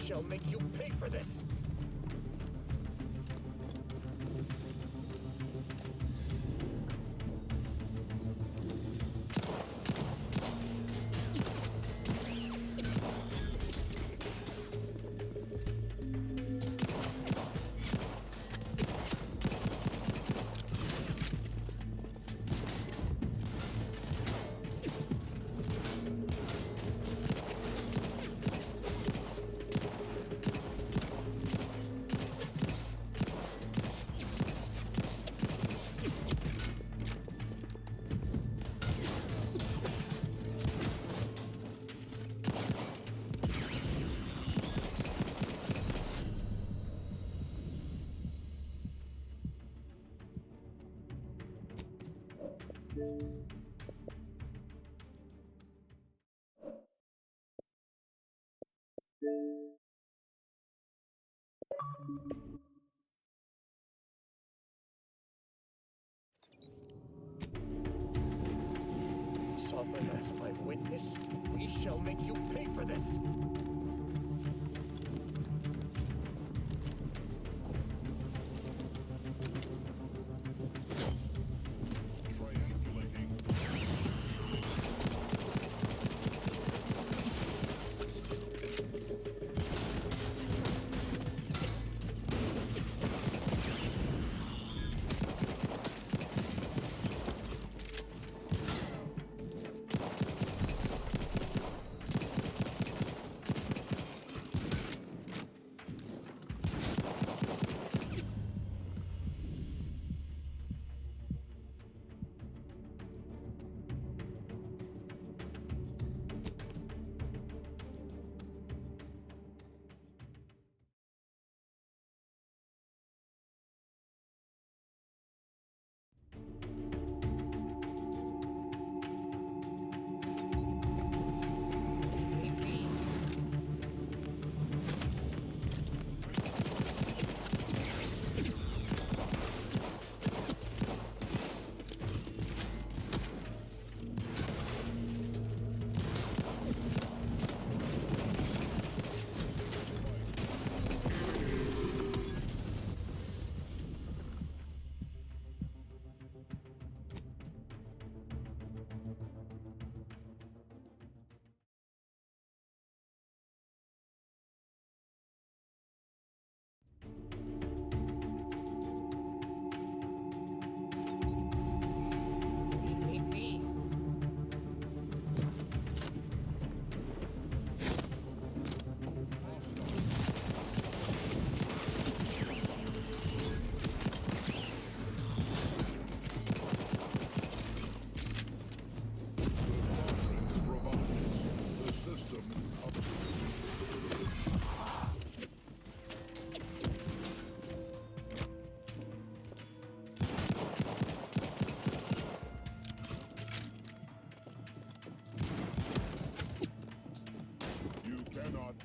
shall make you pay for this! Sovereign as my witness, we shall make you pay for this!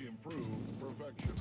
Improve perfection.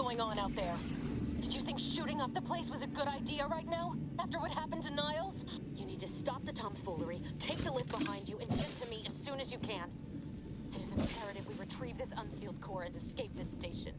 going on out there. Did you think shooting up the place was a good idea right now? After what happened to Niles? You need to stop the tomfoolery, take the lift behind you, and get to me as soon as you can. It is imperative we retrieve this unsealed core and escape this station.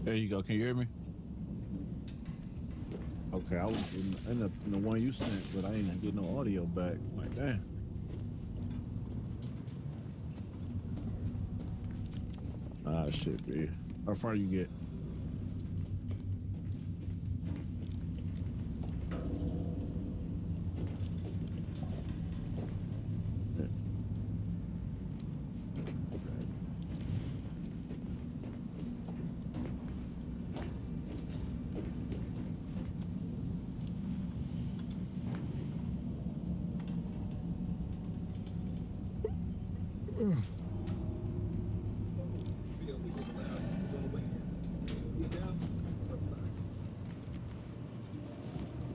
There you go. Can you hear me? Okay, I was in the one you sent, but I ain't get no audio back. Like, damn. Ah, shit, B. How far you get?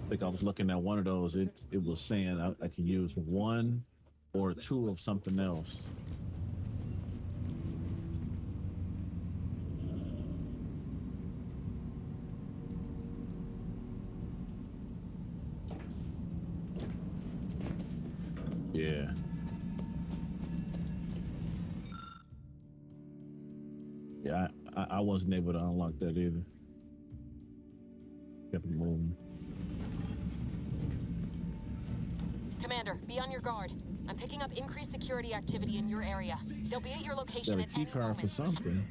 I think I was looking at one of those. It was saying I can use one or two of something else. Yeah. Yeah, I wasn't able to unlock that either. Kept it moving. Commander, be on your guard. I'm picking up increased security activity in your area. They'll be at your location Got a at key any card moment. for something.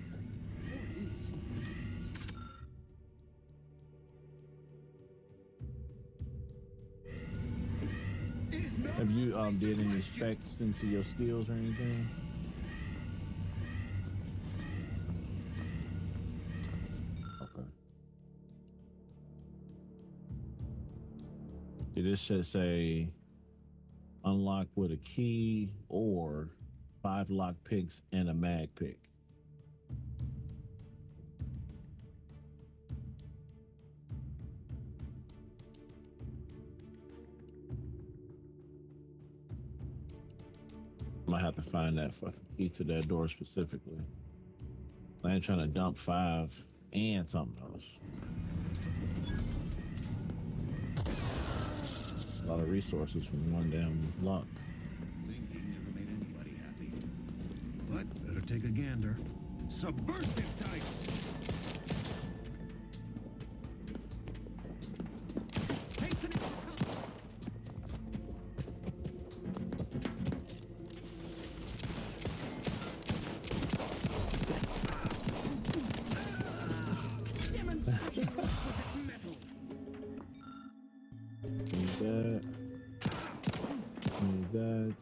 Have you did any specs into your skills or anything? Okay. This should say unlock with a key or 5 lock picks and a mag pick. I might have to find that fucking key to that door specifically. I ain't trying to dump 5 and something else. A lot of resources from one damn lock. Thinking never made anybody happy. But better take a gander. Subversive types! Need that.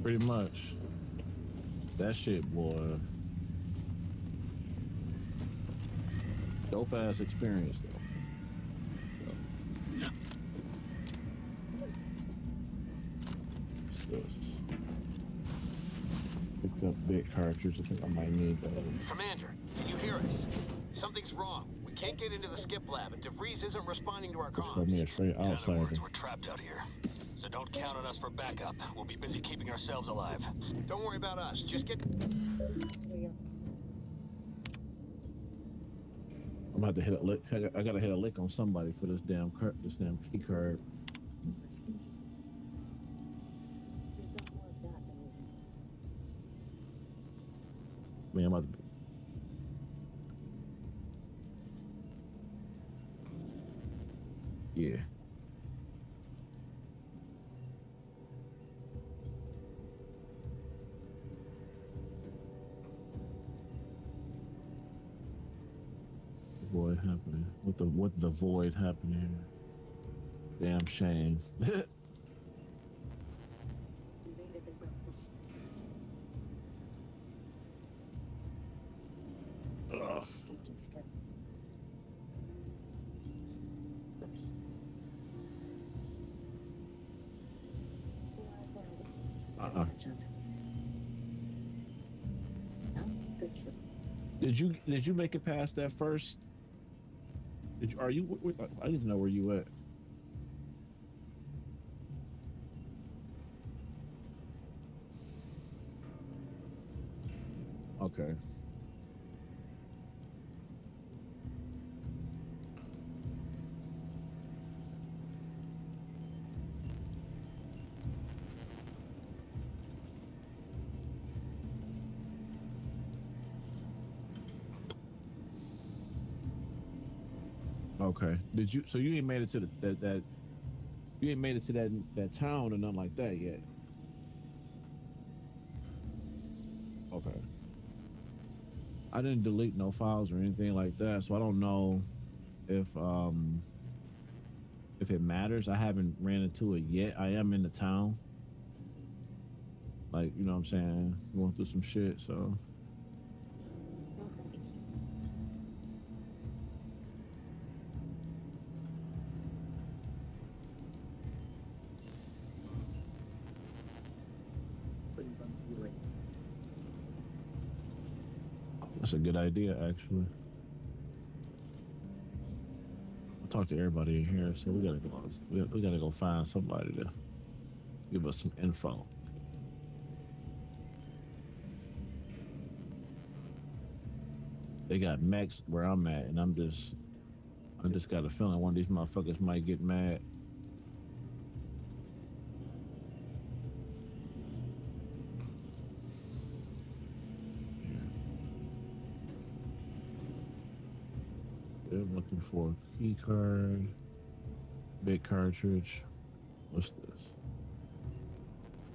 Pretty much. That shit, boy. Dope ass experience, though. Yeah. Picked up big cartridge. I think I might need those. Commander, can you hear us? Something's wrong. We can't get into the skip lab, and DeVries isn't responding to our Just comms. for me a straight outsider. In other words, we're trapped out here. So don't count on us for backup. We'll be busy keeping ourselves alive. Don't worry about us. Just get... I'm about to hit a lick. I gotta hit a lick on somebody for this damn key card. Man, I'm about to... Yeah. Void happening. What the void happening here? Damn shame. Ugh. Did you make it past that first? Did you? Are you? I need to know where you at. Okay. Okay. Did you? So you ain't made it to that you ain't made it to that town or nothing like that yet. Okay. I didn't delete no files or anything like that, so I don't know if um if it matters. I haven't ran into it yet. I am in the town, like you know what I'm saying, going through some shit. So that's a good idea, actually. I talked to everybody in here, so we gotta go. We gotta go find somebody to give us some info. They got mechs where I'm at, and I just got a feeling one of these motherfuckers might get mad. They're looking for a key card, big cartridge. What's this?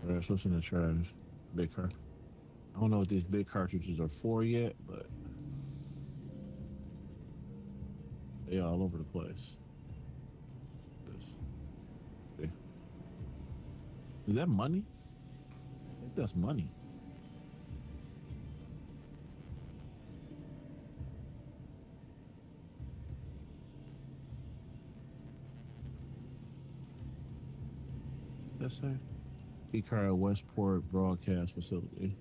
Trash. What's in the trash? Big card. I don't know what these big cartridges are for yet, but they are all over the place. This. Okay. Is that money? I think that's money. That's it. Key card Westport Broadcast Facility.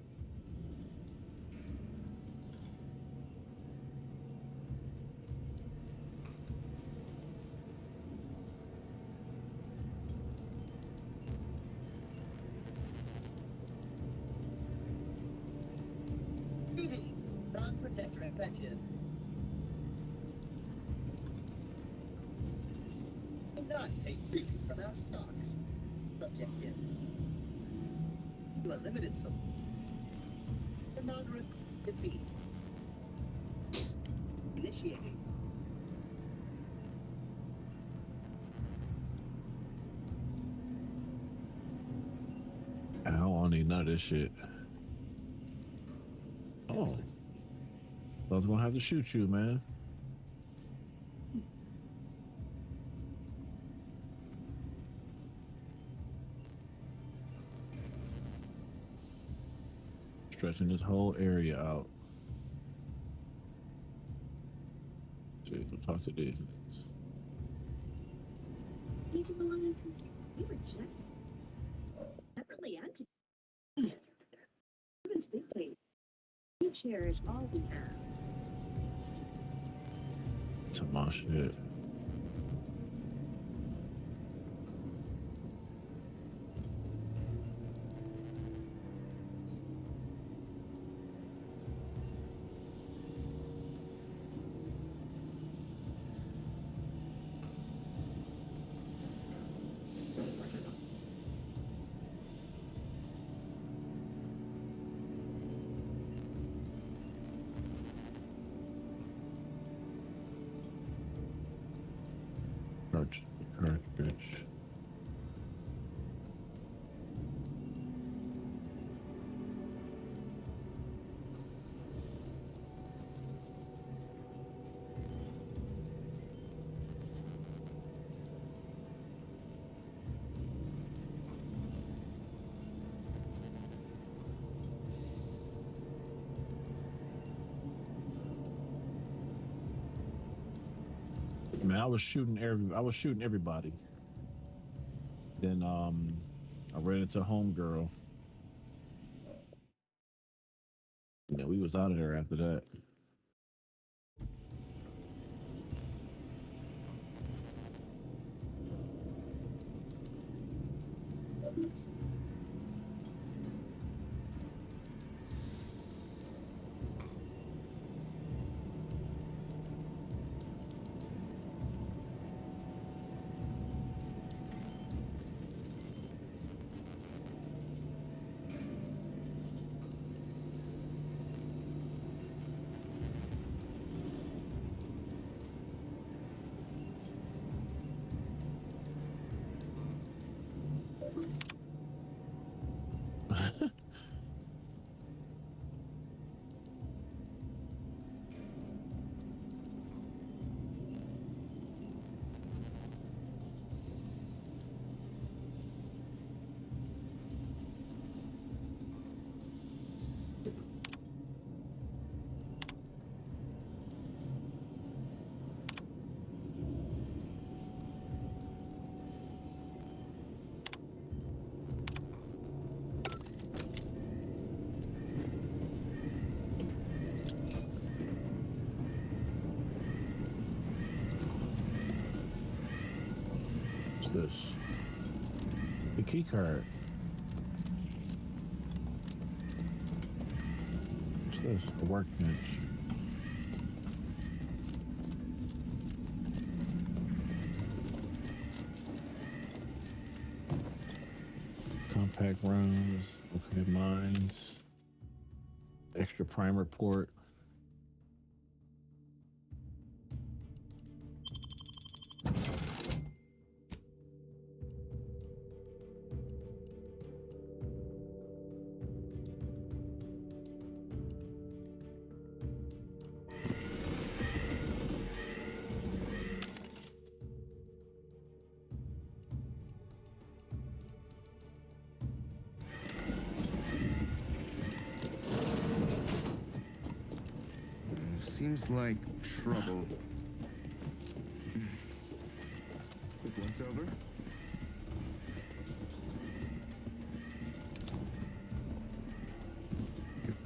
Greetings, non-protector adventures. Do not take briefing from our stocks. Subject here. You are limited so. Commander defeat. Initiating. I don't want none of this shit. Oh. I was gonna have to shoot you, man. Stretching this whole area out. See, we'll talk to these niggas. You two belong you reject. That really anti. Even deeply. We cherish all we have. To my shit. Cartridge. Man, I was shooting everybody. Then I ran into a homegirl. You know, we was out of there after that. What's this? The key card. What's this? A workbench. Compact rounds. Okay, mines. Extra primer port. Seems like trouble. Quick once over.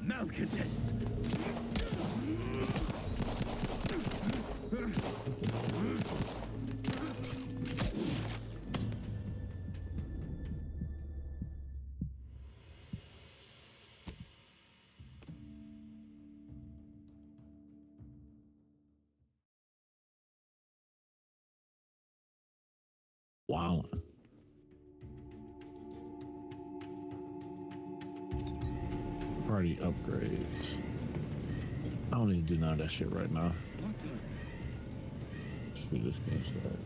Malcontents! Wow. Party upgrades. I don't need to do none of that shit right now. We just can't start.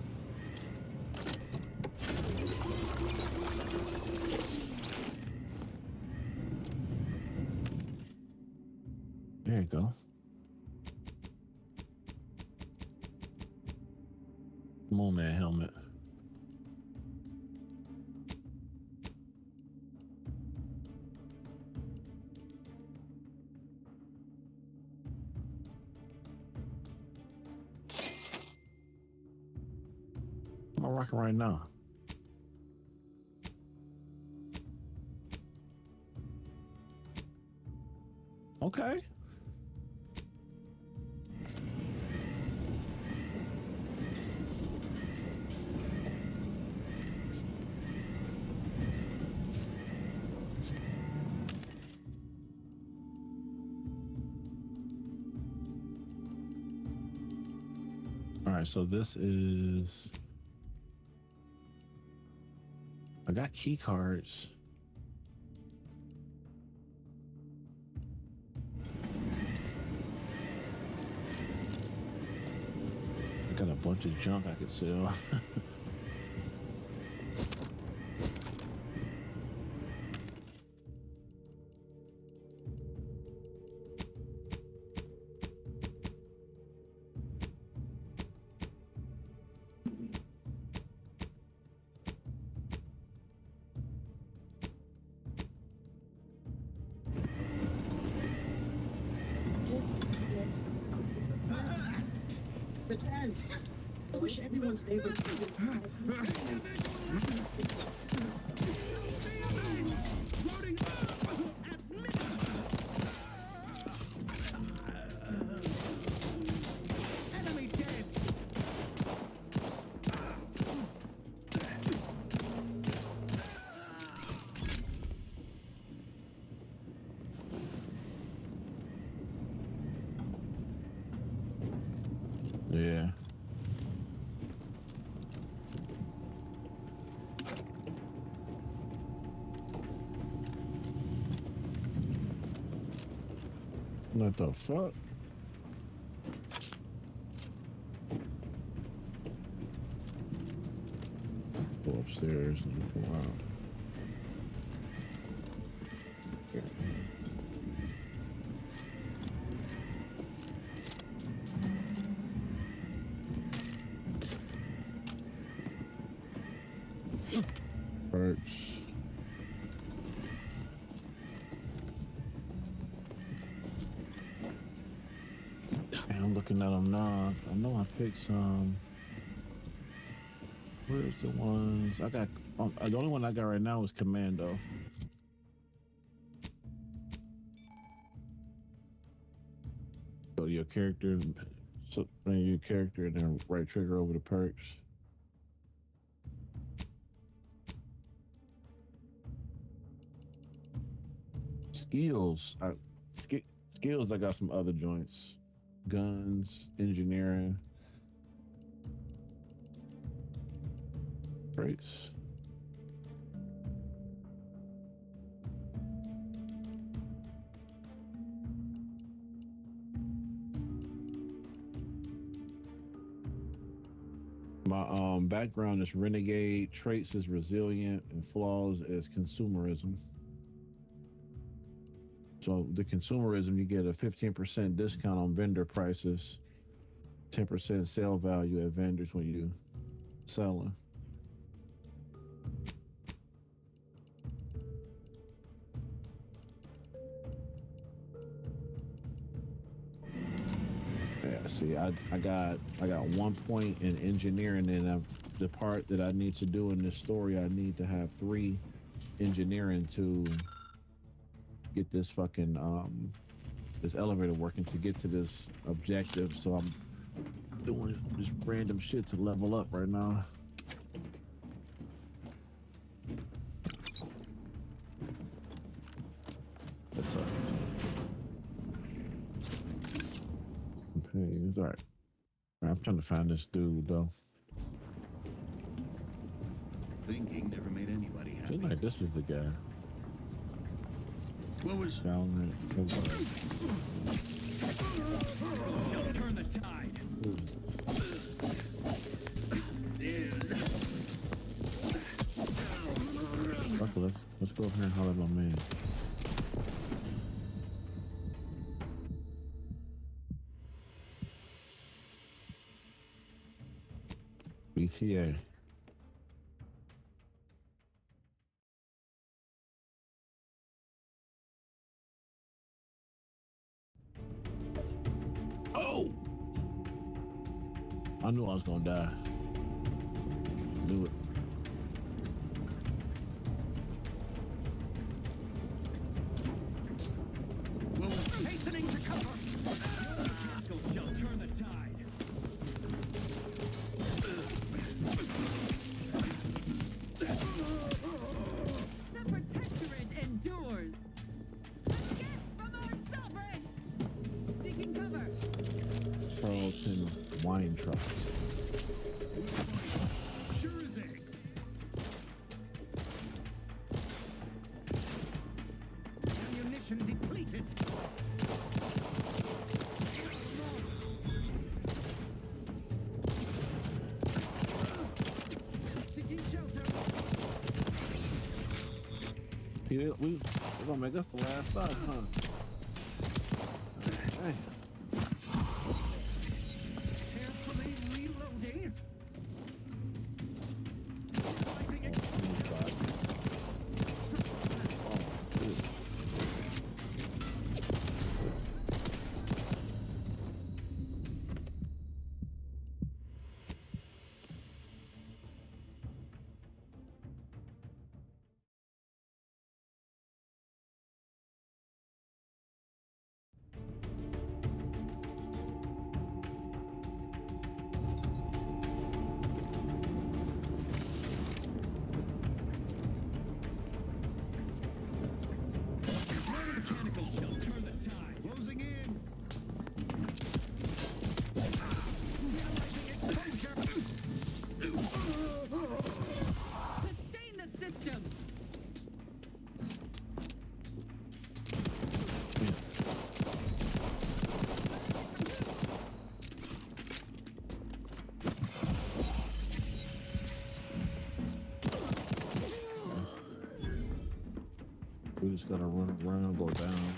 There you go. Come on, man, helmet. I'm rocking right now. Okay. All right, so this is... I got key cards. I got a bunch of junk I could sell. Return. I wish everyone's favorite food Enemy dead! Yeah. What the fuck? Go upstairs and look around. Perks. I'm looking at them now. I know I picked some. Where's the ones I got? The only one I got right now is Commando. So your character, so your character, and then right trigger over the perks. Skills. Skills. I got some other joints. Guns, engineering, traits. My background is renegade, traits is resilient, and flaws is consumerism. So the consumerism, you get a 15% discount on vendor prices, 10% sale value at vendors when you selling. Yeah, see, I got 1 point in engineering, and the part that I need to do in this story, I need to have 3 engineering to get this fucking this elevator working to get to this objective. So I'm doing just random shit to level up right now. That's all right. Okay, it's all right. I'm trying to find this dude though. Thinking never made anybody happy. Seems like this is the guy. What was down Shall turn the tide. Okay, let's go over here and holler at my man. BTA. Oh! I knew I was gonna die. Knew it. Hastening to cover. Shall turn the tide. The protectorate endures. A gift from our sovereign. Seeking cover. Charlton Wine Trust. Sure as eggs. Ammunition depleted. Seeking shelter. We're gonna make us the last stop, huh? Hey. Carefully reloading. Mechanical shall turn the tide. Closing in. Sustain the system. We just gotta run around, go down.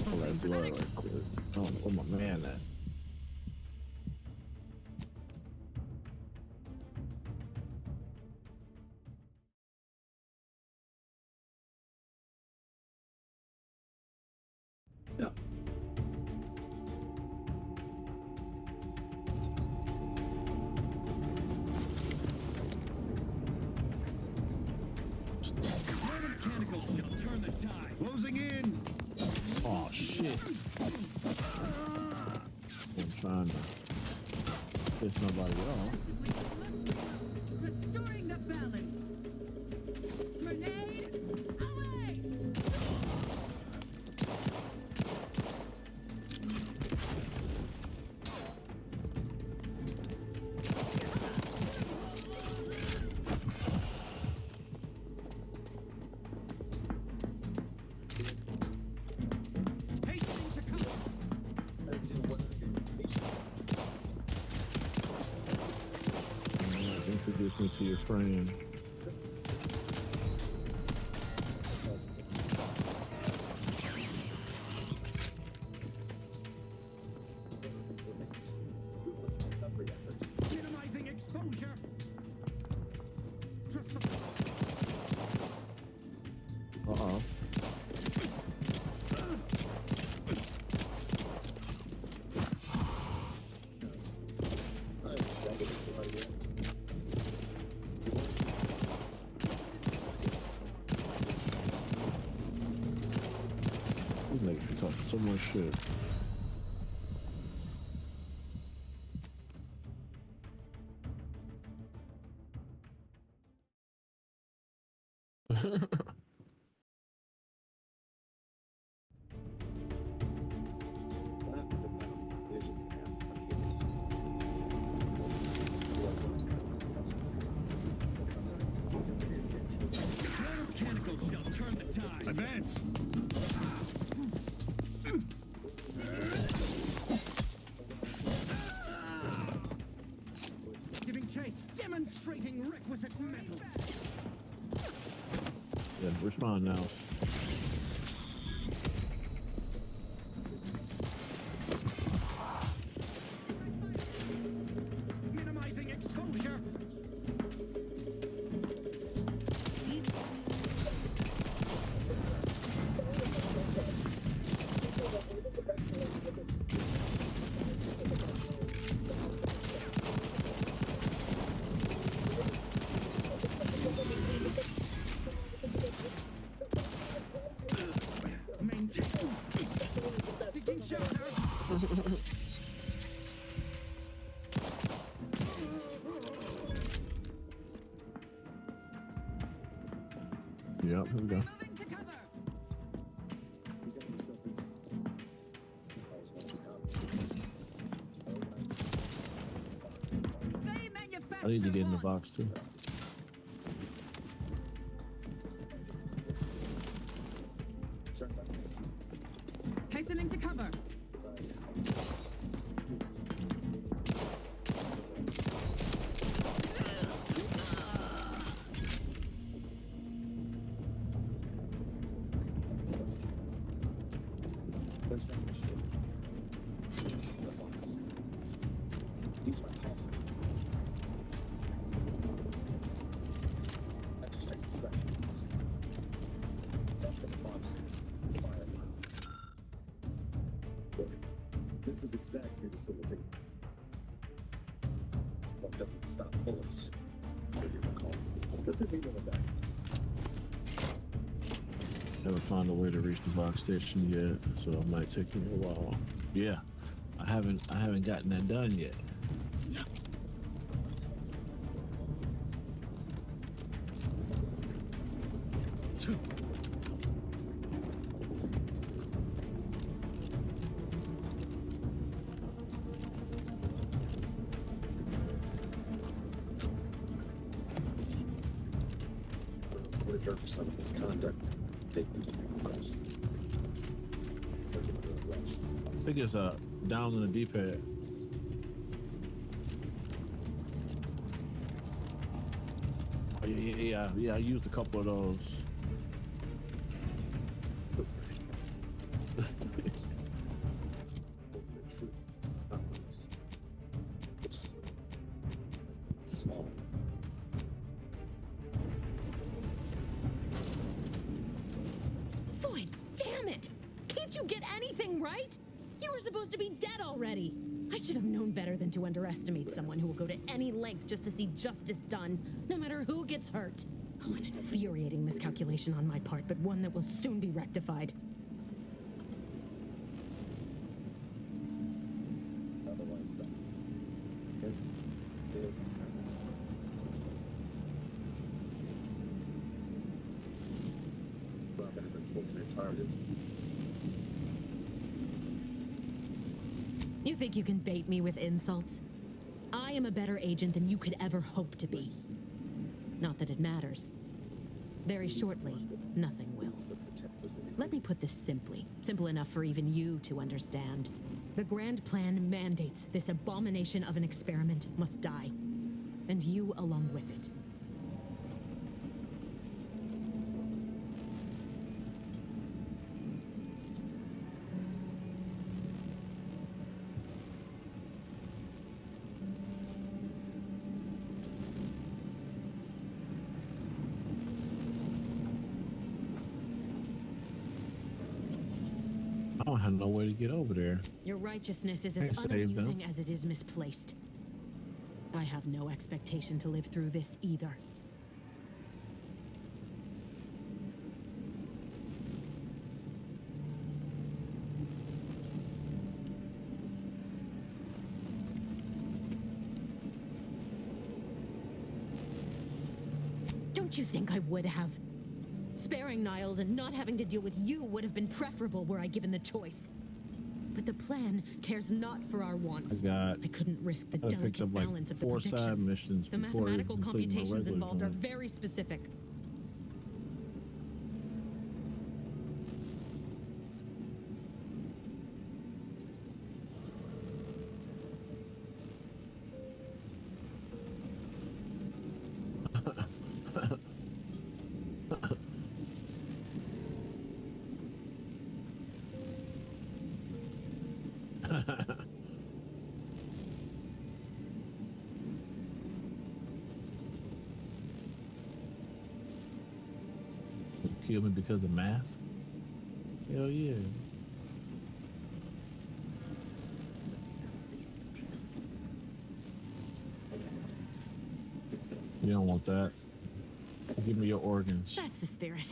Pull that blood right quick. Oh, where my man at? Yeah. Mechanical shall turn the tide. Closing in. Oh shit. I'm trying to piss nobody off. Restoring the balance. Grenade away. introduce me to your friend. Minimizing exposure. Uh-oh. These niggas be talking so much shit. Mechanical shell, turn the tide. Advance. Giving chase, demonstrating requisite metal. Yeah, respond now. Minimizing exposure. Maintain. Taking shelter. Yep, here we go. I need to get in the box too. Hastening to cover. This is exactly the sort of thing that doesn't stop bullets. If you recall. Put the needle in the back. Haven't found a way to reach the box station yet, so it might take me a while. Yeah, I haven't gotten that done yet. For some of his conduct, take them to the press. I think it's down on the D-pad. Oh, yeah. I used a couple of those. Small. Boy, damn it! Can't you get anything right? You were supposed to be dead already. I should have known better than to underestimate someone who will go to any length just to see justice done, no matter who gets hurt. Oh, an infuriating miscalculation on my part, but one that will soon be rectified. You think you can bait me with insults? I am a better agent than you could ever hope to be. Not that it matters. Very shortly, nothing will. Let me put this simply, simple enough for even you to understand. The grand plan mandates this abomination of an experiment must die. And you along with it. I don't have no way to get over there. Your righteousness is as Can't save them. unamusing as it is misplaced. I have no expectation to live through this either. Don't you think I would have? Sparing Niles and not having to deal with you would have been preferable were I given the choice. But the plan cares not for our wants. I couldn't risk the delicate balance of the 4 side predictions. missions The before mathematical completing my computations regular involved are joint. very specific. Kill me because of math? Hell yeah. You don't want that. Give me your organs. That's the spirit.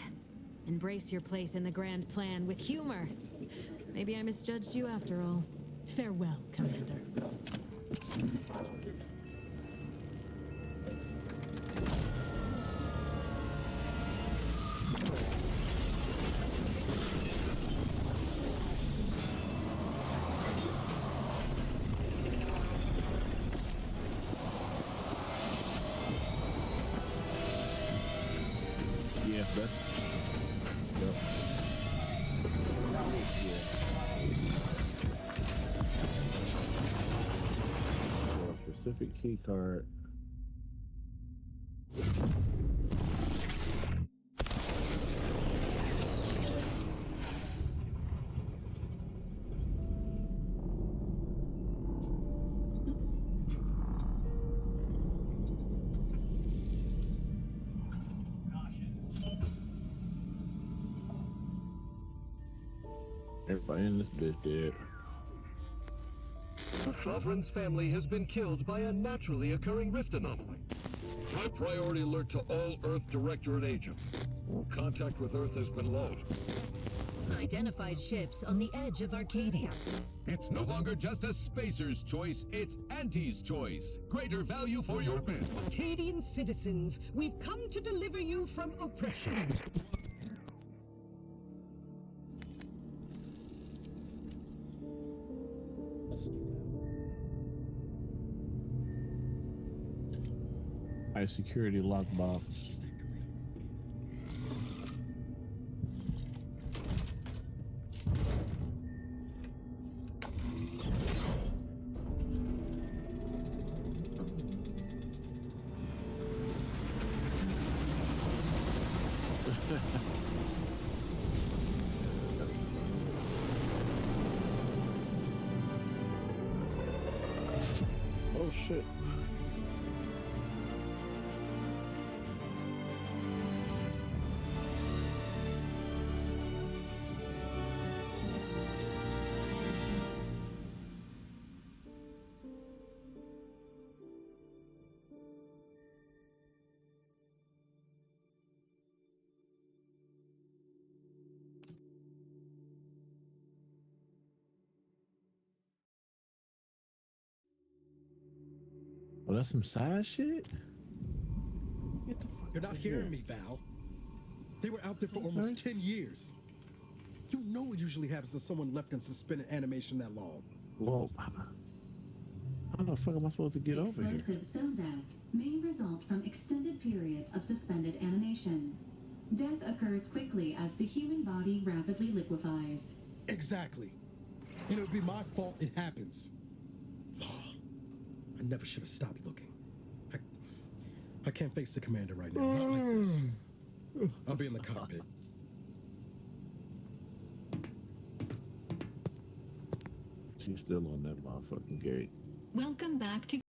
Embrace your place in the grand plan with humor. Maybe I misjudged you after all. Farewell, Commander. Yeah, that's. Yep. For a specific key card. Everybody in this bitch dead. The Sovereign's family has been killed by a naturally occurring rift anomaly. High priority alert to all Earth Directorate agents. Contact with Earth has been low. Identified ships on the edge of Arcadia. It's no longer just a spacer's choice, it's Auntie's choice. Greater value for your bid. Arcadian citizens, we've come to deliver you from oppression. High security lockbox. Oh shit. Oh, that's some side shit? Get the fuck You're not out hearing here. me, Val. They were out there for almost 10 years. You know what usually happens to someone left in suspended animation that long. Well, how the fuck am I supposed to get over here? Explosive cell death may result from extended periods of suspended animation. Death occurs quickly as the human body rapidly liquefies. Exactly. And it would be my fault it happens. I never should have stopped looking. I can't face the commander right now. Not like this. I'll be in the cockpit. She's still on that motherfucking gate. Welcome back to